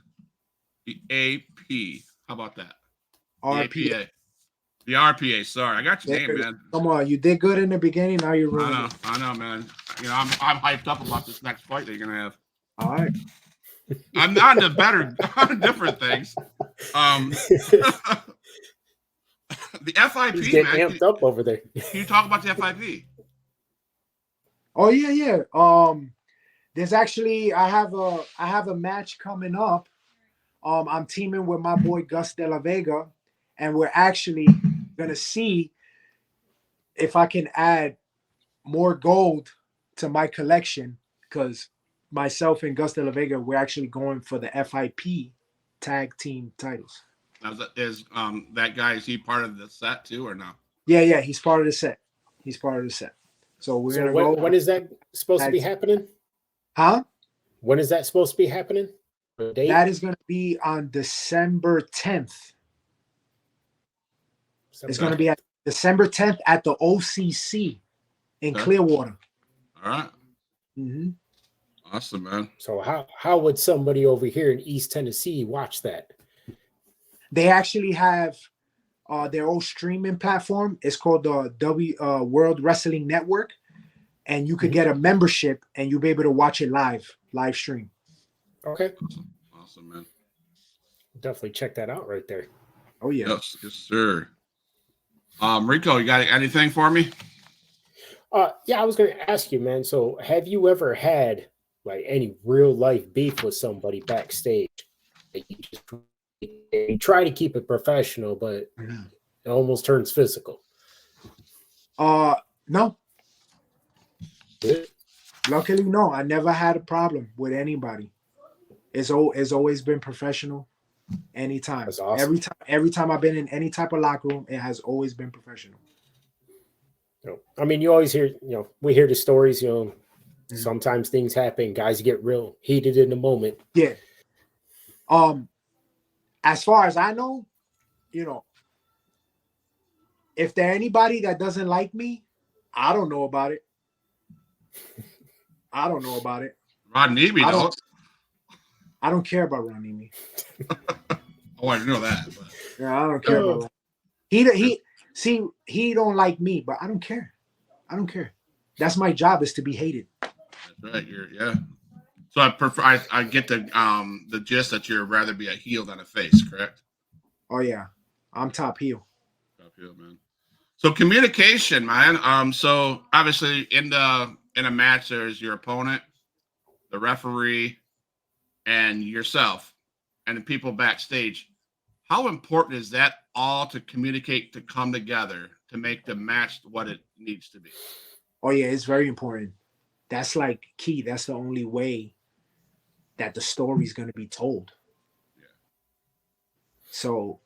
the AP. How about that? RPA. The APA. The RPA. Sorry, I got your name, man. Come on, you did good in the beginning. Now you're ruining it. I know, man. You know, I'm hyped up about this next fight that you're gonna have. All right. I'm on to different things. The FIP, He's getting man. amped up over there. Can you talk about the FIP? Oh yeah. There's actually I have a match coming up. I'm teaming with my boy Gus De La Vega, and we're actually gonna see if I can add more gold to my collection, because myself and Gus De La Vega, we're actually going for the FIP tag team titles. Is that guy, is he part of the set too or no? Yeah, he's part of the set. So we're gonna go. When is that supposed to be happening? Huh? When is that supposed to be happening? That is gonna be on December 10th. It's going to be at December 10th at the OCC in Clearwater. All right. Mm-hmm. Awesome, man. So how would somebody over here in East Tennessee watch that? They actually have their own streaming platform. It's called the World Wrestling Network, and you could get a membership and you'll be able to watch it live stream. Okay. Awesome, man. Definitely check that out right there. Oh yeah. Yes, sir. Rico, you got anything for me? Yeah, I was going to ask you, man. So, have you ever had like any real life beef with somebody backstage? You try to keep it professional, but it almost turns physical. No. Good. Luckily, no. I never had a problem with anybody. It's always been professional. Anytime. That's awesome. Every time I've been in any type of locker room, it has always been professional. I mean, you always hear, we hear the stories, sometimes things happen, guys get real heated in the moment. Yeah. As far as I know, if there's anybody that doesn't like me, I don't know about it. Rod Neby, I don't care about Ron Neby. Oh, I know that. But. Yeah, I don't care about that. He don't like me, but I don't care. That's my job, is to be hated. That's right. So I get the gist that you'd rather be a heel than a face, correct? Oh yeah, I'm top heel. Top heel, man. So communication, man. So obviously in a match, there's your opponent, the referee, and yourself, and the people backstage. How important is that all to communicate, to come together, to make the match what it needs to be? Oh yeah, it's very important. That's like key. That's the only way that the story is going to be told. Yeah. So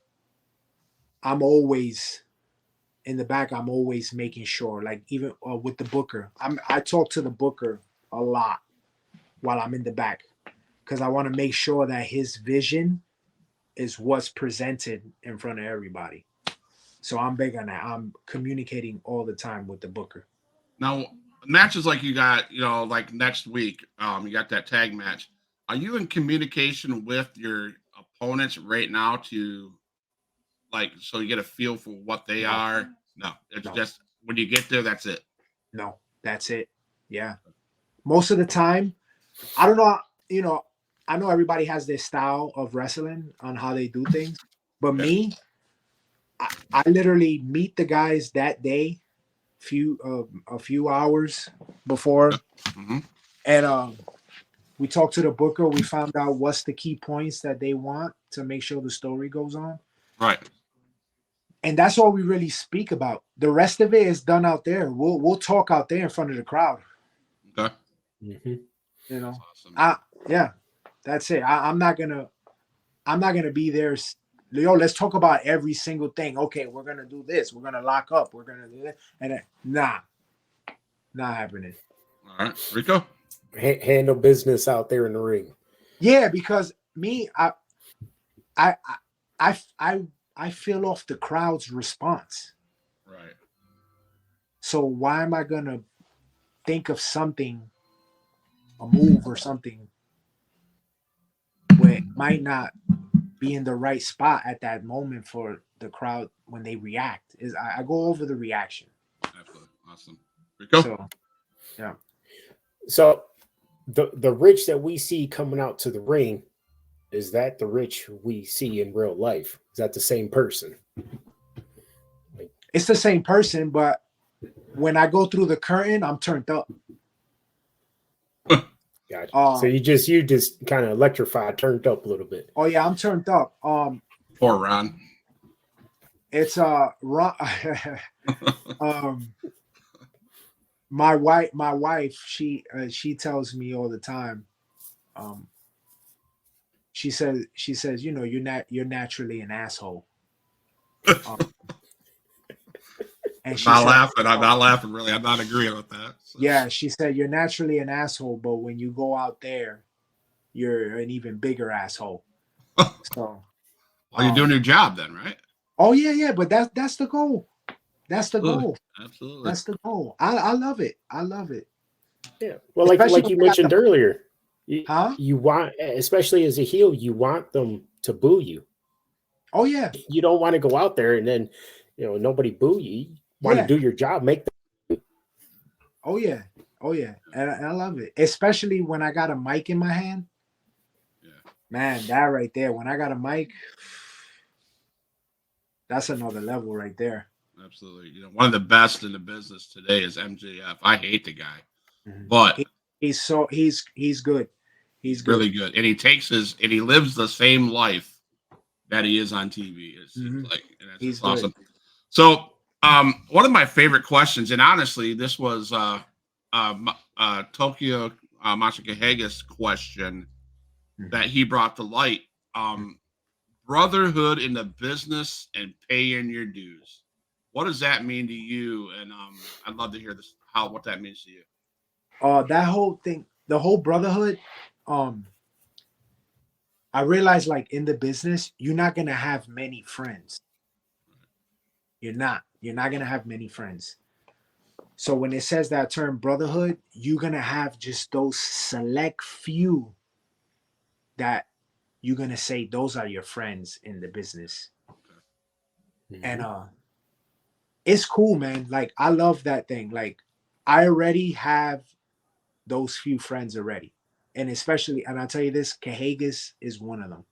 I'm always in the back. I'm always making sure, like even with the booker, I talk to the booker a lot while I'm in the back, because I want to make sure that his vision is what's presented in front of everybody. So I'm big on that. I'm communicating all the time with the booker. Now, matches like you got, like next week, you got that tag match. Are you in communication with your opponents right now to, so you get a feel for what they are? No, it's just when you get there, that's it. No, that's it. Yeah. Most of the time, I don't know, I know everybody has their style of wrestling on how they do things, but me, I literally meet the guys that day, a few hours before, and we talk to the booker. We found out what's the key points that they want to make sure the story goes on. Right. And that's all we really speak about. The rest of it is done out there. We'll talk out there in front of the crowd. Okay. Awesome. Yeah. That's it. I'm not gonna be there. Let's talk about every single thing. Okay, we're gonna do this. We're gonna lock up. We're gonna do that. And not happening. All right, Rico. handle business out there in the ring. Yeah, because me, I, I feel off the crowd's response. Right. So why am I gonna think of something, a move or something, where it might not be in the right spot at that moment for the crowd when they react? Is I go over the reaction. Absolutely. Awesome. Rico? So yeah. So the Rich that we see coming out to the ring, is that the Rich we see in real life? Is that the same person? It's the same person, but when I go through the curtain, I'm turned up. Gotcha. So you just kind of electrified, turned up a little bit. Oh yeah, I'm turned up. Poor Ron. It's Ron, my wife, she tells me all the time. She says, you know, you're naturally an asshole. And she I'm said, not laughing. Really, I'm not agreeing with that. So. Yeah, she said you're naturally an asshole, but when you go out there, you're an even bigger asshole. So, well, you're doing your job then, right? Oh yeah, but that's the goal. That's the goal. Absolutely. That's the goal. I love it. I love it. Yeah. Well, Especially like you mentioned earlier, you want, especially as a heel, you want them to boo you. Oh yeah. You don't want to go out there and then, nobody boo you. You want to do your job, make them. Oh yeah. And I love it, especially when I got a mic in my hand. Yeah. Man, that right there. When I got a mic, that's another level right there. Absolutely. One of the best in the business today is MJF. I hate the guy, but he's good. He's good. Really good, and he lives the same life that he is on TV. It's like, and that's awesome. So, one of my favorite questions, and honestly, this was Tokyo Masakahiga's question that he brought to light. Brotherhood in the business and paying your dues. What does that mean to you? And I'd love to hear what that means to you. That whole thing, the whole brotherhood, I realized, like, in the business, you're not gonna have many friends. You're not gonna have many friends. So when it says that term brotherhood, you're gonna have just those select few that you're gonna say those are your friends in the business. Okay. And it's cool, man. Like, I love that thing. Like, I already have those few friends already. And especially, and I'll tell you this, Cahagas is one of them.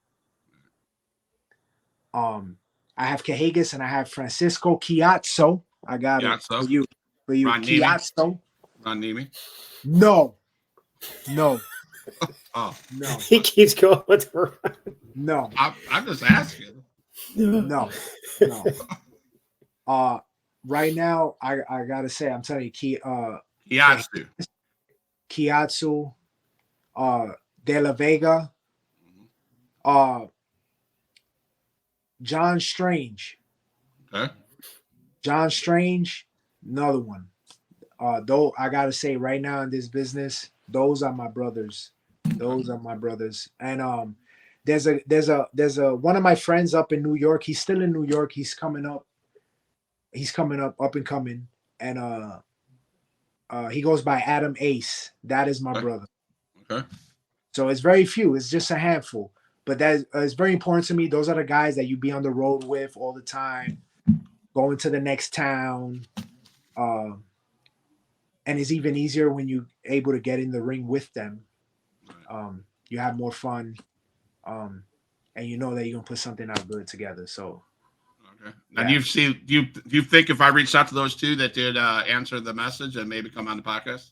I have Cahagas and I have Francisco Chiazzo. I got it for you. Ron Chiazzo. Ron Nemi? No. Oh. No. He keeps going with Ron. No. I'm just asking. No. Right now, I gotta say, I'm telling you, Chiazzo, De La Vega, John Strange. Okay. John Strange, another one. Though I gotta say, right now in this business, those are my brothers. Those are my brothers. And there's a one of my friends up in New York. He's still in New York. He's coming up and coming. And he goes by Adam Ace. That is my brother. Okay. So it's very few. It's just a handful. But that is very important to me. Those are the guys that you be on the road with all the time, going to the next town. And it's even easier when you're able to get in the ring with them. You have more fun. And you know that you're going to put something out good together. So. Okay. Now, do you think if I reached out to those two that did answer the message and maybe come on the podcast?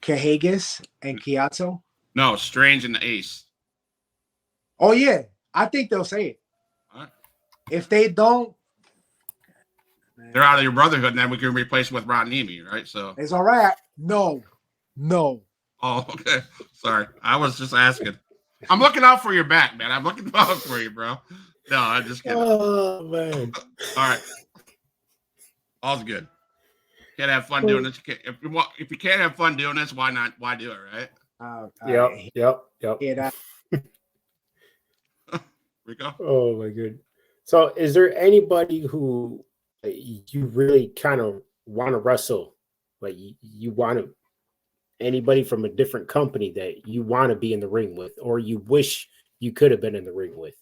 Cahagas and Chiazzo? No, Strange and the Ace. Oh, yeah. I think they'll say it. All right. If they don't, they're out of your brotherhood, and then we can replace it with Ron Nemi, right? So it's all right. No. Oh, okay. Sorry. I was just asking. I'm looking out for your back, man. I'm looking out for you, bro. No, I'm just kidding. Oh, man. All right. All's good. Can't have fun doing this. If you can't have fun doing this, why not? Why do it, right? Yep. Yeah, Rico? Oh my good. So, is there anybody who you really kind of want to wrestle? Like you want to anybody from a different company that you want to be in the ring with, or you wish you could have been in the ring with?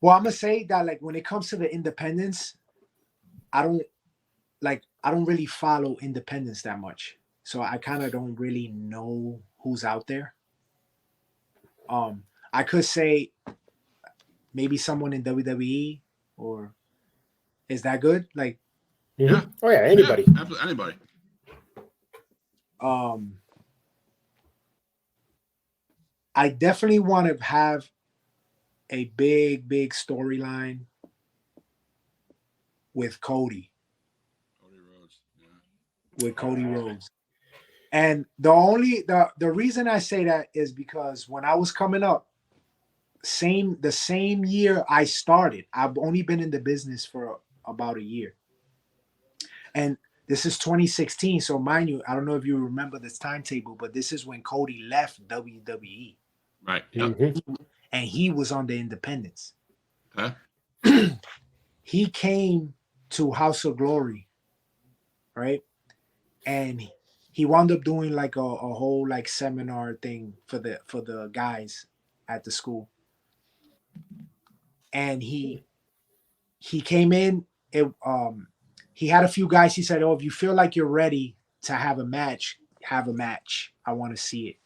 well, I'm gonna say that like when it comes to the independents, I don't really follow independents that much. So I kind of don't really know who's out there. I could say maybe someone in WWE, or is that good? Like, Yeah. Oh yeah, anybody. Yeah, absolutely. Anybody. I definitely want to have a big storyline with Cody, Cody Rhodes. Yeah. with Cody Rhodes. And the reason I say that is because when I was coming up, the same year I started, I've only been in the business for about a year. And this is 2016. So mind you, I don't know if you remember this timetable, but this is when Cody left WWE. Right. Yep. And he was on the independents. Okay. He came to House of Glory, right? And he wound up doing like a whole like seminar thing for the guys at the school. And he came in. He had a few guys. He said, "Oh, if you feel like you're ready to have a match, have a match. I want to see it."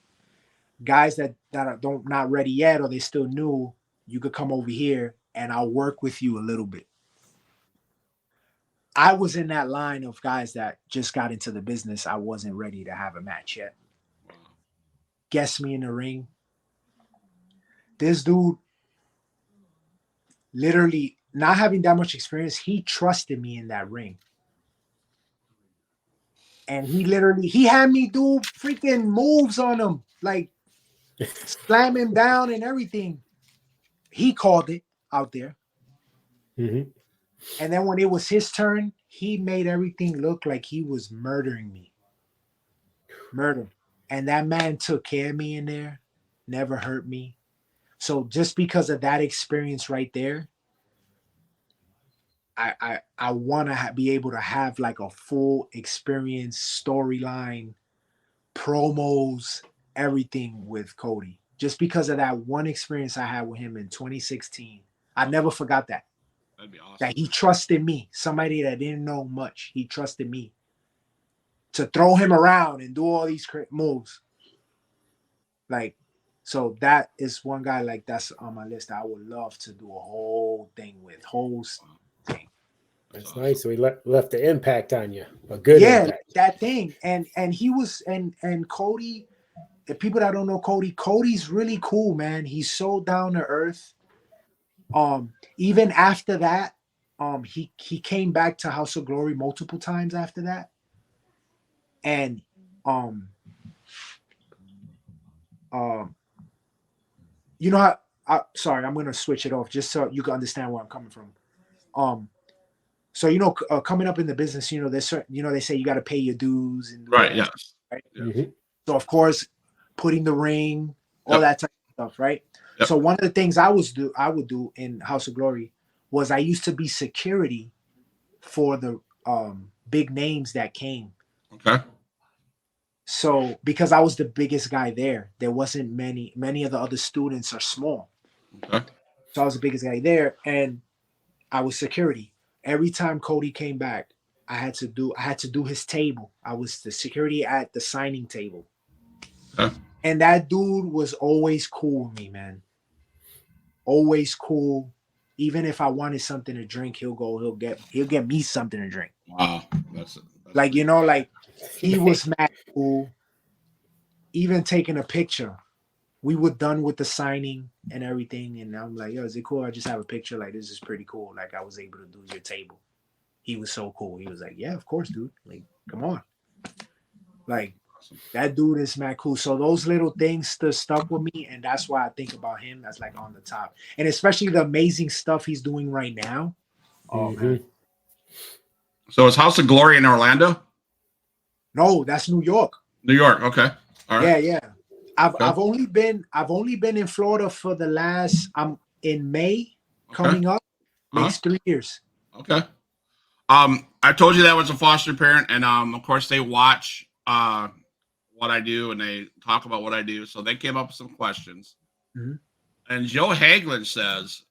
Guys that are not ready yet, or they still new, you could come over here and I'll work with you a little bit. I was in that line of guys that just got into the business. I wasn't ready to have a match yet. Wow. Guess me in the ring. This dude, literally not having that much experience, he trusted me in that ring. And he had me do freaking moves on him, like slam him down and everything. He called it out there. Mm-hmm. And then when it was his turn, he made everything look like he was murdering me. Murder. And that man took care of me in there, never hurt me. So just because of that experience right there, I want to be able to have like a full experience, storyline, promos, everything with Cody. Just because of that one experience I had with him in 2016. I never forgot that. That'd be awesome. That he trusted me, somebody that didn't know much. He trusted me to throw him around and do all these moves. Like, so that is one guy like that's on my list that I would love to do a whole thing with. Thing. That's awesome. Nice. So he left the impact on you. A good impact. That thing. And he was and Cody, the people that don't know Cody's really cool, man. He's so down to earth. Even after that, he came back to House of Glory multiple times after that. And you know how sorry, I'm gonna switch it off just so you can understand where I'm coming from. So coming up in the business, there's certain, they say you got to pay your dues and right, yeah. Right? Mm-hmm. So of course, putting the ring, all that type of stuff, right? Yep. So one of the things I would do in House of Glory was I used to be security for the big names that came. Okay. So because I was the biggest guy there wasn't many of the other students are small. Okay. So I was the biggest guy there, and I was security. Every time Cody came back, I had to do his table. I was the security at the signing table. Okay. And that dude was always cool with me, man. Always cool. Even if I wanted something to drink, he'll get me something to drink. Wow. That's like, like he was mad cool. Even taking a picture. We were done with the signing and everything. And I'm like, yo, is it cool? I just have a picture. Like, this is pretty cool. Like, I was able to do your table. He was so cool. He was like, yeah, of course, dude. Like, come on. Like, that dude is mad cool. So those little things still stuck with me. And that's why I think about him as like on the top. And especially the amazing stuff he's doing right now. Oh man, So is House of Glory in Orlando? no, that's New York. New York. Okay. All right. Yeah. I've Okay. I've only been in Florida for the last. I'm in May coming up. Makes 3 years. Okay. I told you that was a foster parent, and of course they watch what I do and they talk about what I do. So they came up with some questions. Mhm. And Joe Hagelin says,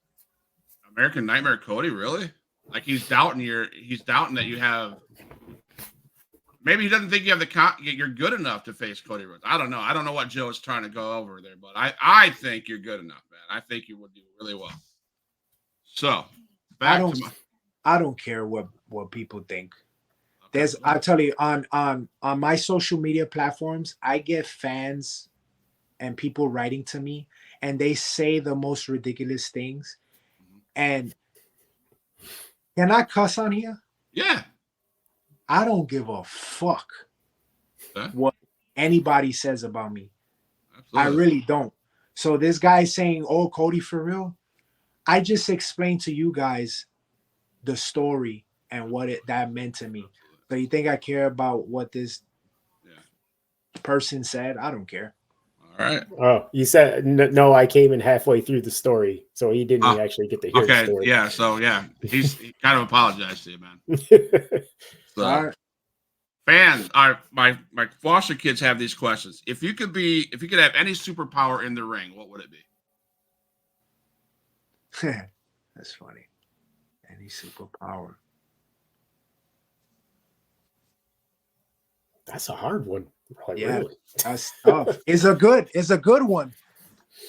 American Nightmare Cody, really? Like he's doubting that you have. Maybe he doesn't think you have you're good enough to face Cody Rhodes. I don't know. I don't know what Joe is trying to go over there, but I think you're good enough, man. I think you would do really well. So I back to I don't care what people think. okay. I tell you on my social media platforms, I get fans and people writing to me, and they say the most ridiculous things. And can I cuss on here? Yeah. I don't give a fuck Okay. what anybody says about me. I Absolutely. really don't. So this guy saying, "Oh, Cody, for real," I just explained to you guys the story and what that meant to me. So you think I care about what this person said? I don't care. All right. Oh, you said no. I came in halfway through the story, so he didn't actually get to hear the Okay. story. Yeah. So he kind of apologized to you, man. So All right. fans are my foster kids have these questions. If you could have any superpower in the ring, what would it be? That's funny. Any superpower? That's a hard one. Like, Yeah, really? that's tough. It's a good one.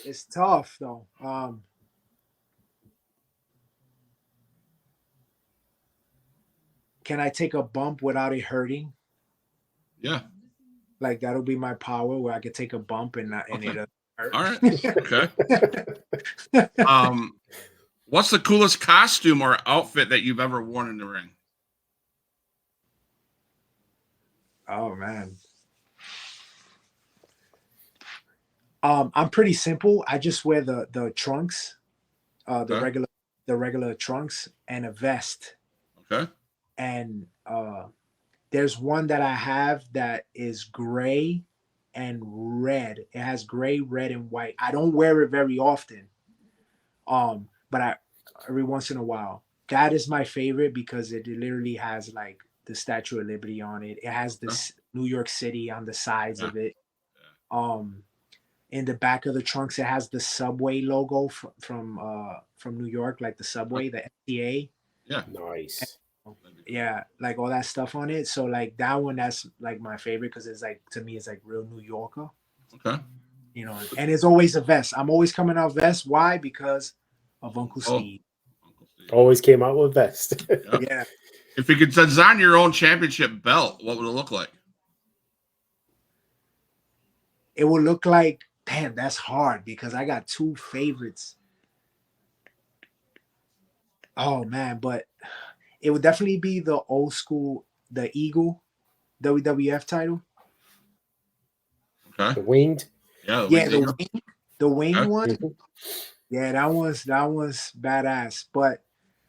It's tough though. Can I take a bump without it hurting? Yeah. Like that'll be my power where I could take a bump and Okay. it doesn't hurt. All right. Okay. What's the coolest costume or outfit that you've ever worn in the ring? Oh man. I'm pretty simple. I just wear the trunks, Okay. the regular trunks and a vest. Okay. And there's one that I have that is gray and red. It has gray, red, and white. I don't wear it very often. But I every once in a while. That is my favorite because it literally has like the Statue of Liberty on it. It has this New York City on the sides of it. In the back of the trunks, it has the subway logo from New York, like the subway, the MTA. Yeah. Nice. Yeah, like all that stuff on it. So like that one, that's like my favorite because it's like to me, it's like real New Yorker. Okay. You know, and it's always a vest. I'm always coming out vest. Why? Because of Uncle Steve. Uncle Steve. Always came out with vest. Yep. Yeah. If you could design your own championship belt, what would it look like? It will look like, damn, that's hard because I got two favorites. Oh man, but it would definitely be the old school, the Eagle WWF title. Okay. The winged. Yeah. Yeah, the wing Okay. one. Mhm. Yeah, that was badass. But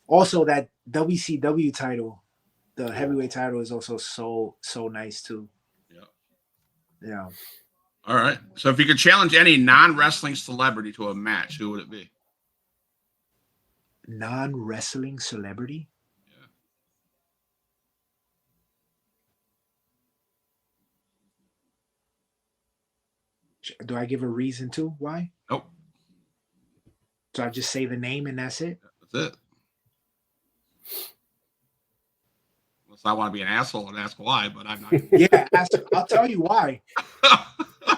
also that WCW title, the heavyweight title, is also so nice too. Yeah. Yeah. All right. So if you could challenge any non-wrestling celebrity to a match, who would it be? Non-wrestling celebrity. Do I give a reason to why? Nope. So I just say the name and that's it. That's it. Unless I want to be an asshole and ask why, but I'm not. Yeah, I'll tell you why.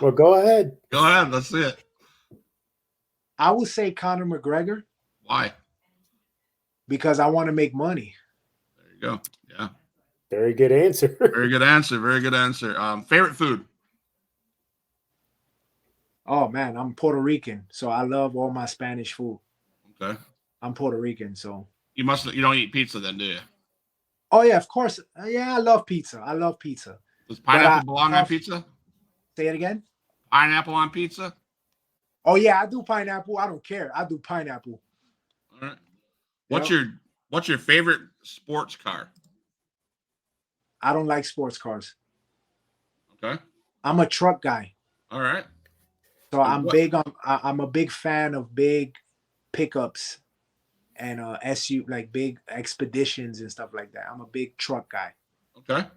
Well, go ahead. Go ahead. Let's see it. I would say Conor McGregor Why? because I want to make money. There you go. Yeah. Very good answer. Very good answer. Very good answer. Favorite food? Oh man, I'm Puerto Rican, so I love all my Spanish food. Okay. I'm Puerto Rican, so. You don't eat pizza then, do you? Oh yeah, of course. Yeah, I love pizza. I love pizza. Does pineapple belong on pizza? Say it again. Pineapple on pizza? Oh yeah, I do pineapple. I don't care. I do pineapple. All right. Yep. What's your favorite sports car? I don't like sports cars. Okay. I'm a truck guy. All right. So I'm big on. I'm a big fan of big pickups and SU like big expeditions and stuff like that. I'm a big truck guy. Okay.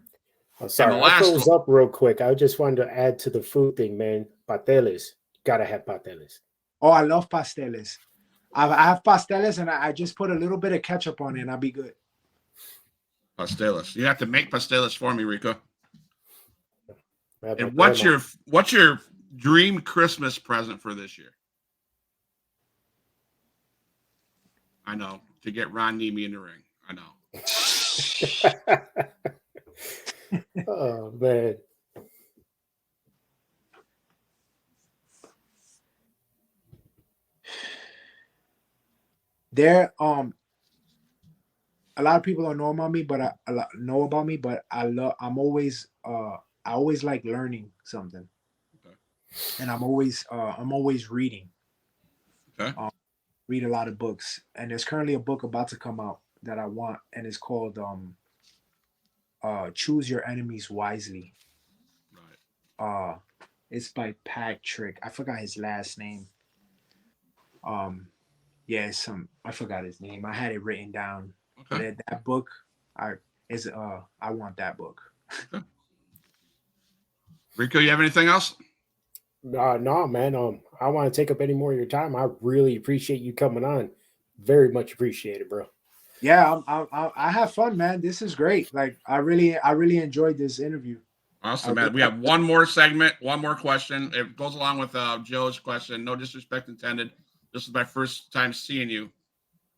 I'm sorry, I froze up real quick. I just wanted to add to the food thing, man. Pasteles. Gotta have pasteles. Oh, I love pasteles. I have pasteles and I just put a little bit of ketchup on it and I'll be good. Pasteles. You have to make pasteles for me, Rico. And grandma. what's your dream Christmas present for this year? I know, to get Ron Nemi in the ring. I know. Oh man. There a lot of people don't know about me, but I'm always I always like learning something. Okay. And I'm always reading. Okay. Read a lot of books. And there's currently a book about to come out that I want, and it's called Choose Your Enemies Wisely. Right. It's by Patrick. I forgot his last name. Yeah, I forgot his name. I had it written down. Okay. But that book, I want that book. Okay. Rico, you have anything else? No, man. I want to take up any more of your time. I really appreciate you coming on. Very much appreciated, bro. Yeah, I have fun, man. This is great. Like I really enjoyed this interview. Awesome, man. We have one more segment, one more question. It goes along with Joe's question. No disrespect intended. This is my first time seeing you.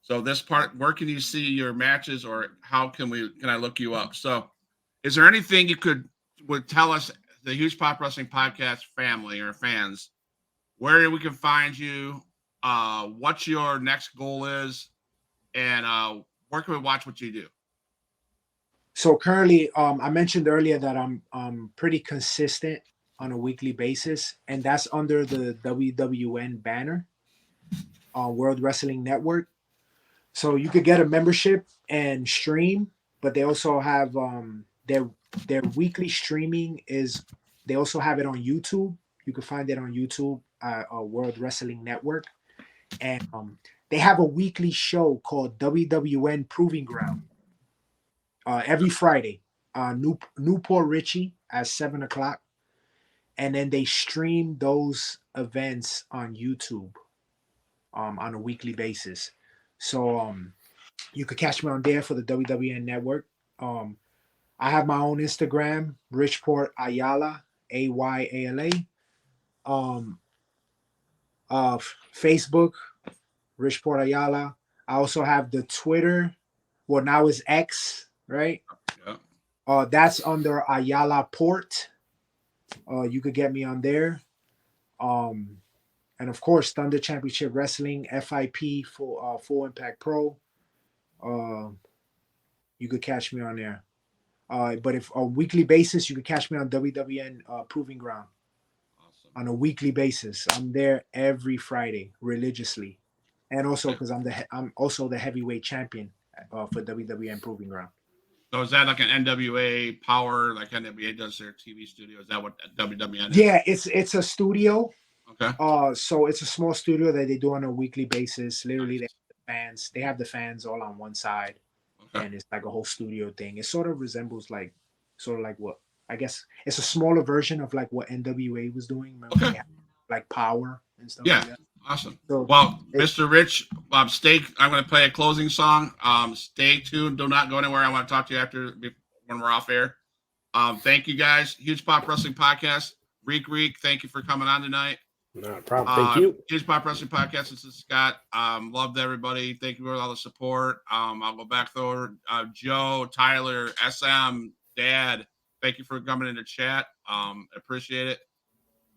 So this part, where can you see your matches, or how can I look you up? So, is there anything you would tell us, the Huge Pop Wrestling Podcast family or fans, where we can find you, what your next goal is, and where can we watch what you do? So currently, I mentioned earlier that I'm pretty consistent on a weekly basis, and that's under the WWN banner, World Wrestling Network. So you could get a membership and stream, but they also have their weekly streaming is. They also have it on YouTube. You can find it on YouTube, World Wrestling Network, and they have a weekly show called WWN Proving Ground. Every Friday, Newport Richie at 7:00, and then they stream those events on YouTube on a weekly basis. So you could catch me on there for the WWN Network. I have my own Instagram, Richport Ayala, Ayala. Facebook, Richport Ayala. I also have the Twitter. Well, now it's X, right? Yeah. That's under Ayala Port. You could get me on there. And of course, Thunder Championship Wrestling, FIP, Full Impact Pro. You could catch me on there. But if on a weekly basis, you could catch me on WWN Proving Ground. Awesome. On a weekly basis. I'm there every Friday religiously, and also because I'm also the heavyweight champion for WWN Proving Ground. So is that like an NWA Power, like NWA does their TV studio? Is that what WWN is? Yeah, it's a studio. Okay. So it's a small studio that they do on a weekly basis. Literally, they have the fans all on one side, okay, and it's like a whole studio thing. It sort of resembles like what I guess it's a smaller version of like what NWA was doing. Remember, okay, like Power and stuff. Yeah. Like that. Awesome. So, well, Mr. Rich, I'm going to play a closing song. Stay tuned. Do not go anywhere. I want to talk to you after when we're off air. Thank you guys. Huge Pop Wrestling Podcast. Reek, thank you for coming on tonight. No problem. Thank you. Huge Pop Wrestling Podcast. This is Scott. Loved everybody. Thank you for all the support. I'll go back over Joe, Tyler, SM, Dad. Thank you for coming in the chat. Appreciate it.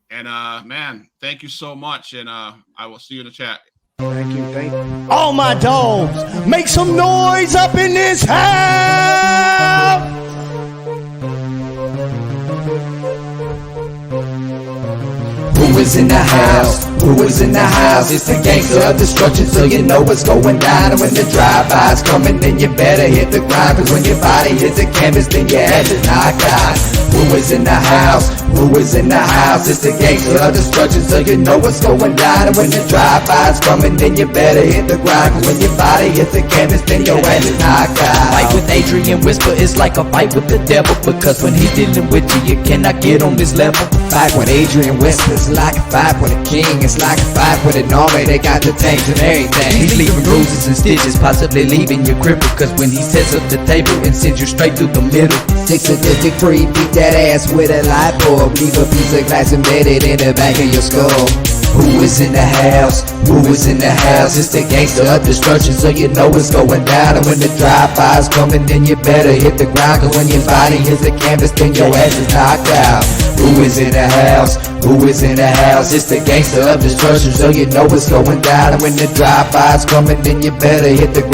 And man, thank you so much. And I will see you in the chat. Thank you. All my dogs, make some noise up in this house. Who is in the house? Who is in the house? It's the gangster of destruction, so you know what's going down. And when the drive-by's coming, then you better hit the grind, cause when your body hits the canvas, then your ass is knocked out. Who is in the house? Who is in the house? It's the gangster of destruction, so you know what's going down. And when the drive-by's coming, then you better hit the grind, cause when your body hits the canvas, then your ass is knocked out. Fight with Adrian Whisper is like a fight with the devil, because when he's dealing with you cannot get on this level. Fight with Adrian Whisper, it's like a fight with a king. It's like a fight with an army, they got the tanks and everything. He's leaving bruises and stitches, possibly leaving you crippled, cause when he sets up the table and sends you straight through the middle. Six sadistic free, beat that ass with a light bulb. Leave a piece of glass embedded in the back of your skull. Who is in the house? Who is in the house? It's the gangster of destruction, so you know what's going down. And when the drive-by's coming, then you better hit the ground, cause when your body hits the canvas, then your ass is knocked out. Who is in the house? Who is in the house? It's the gangster of destruction, so you know what's going down. And when the drive-by's coming, then you better hit the ground.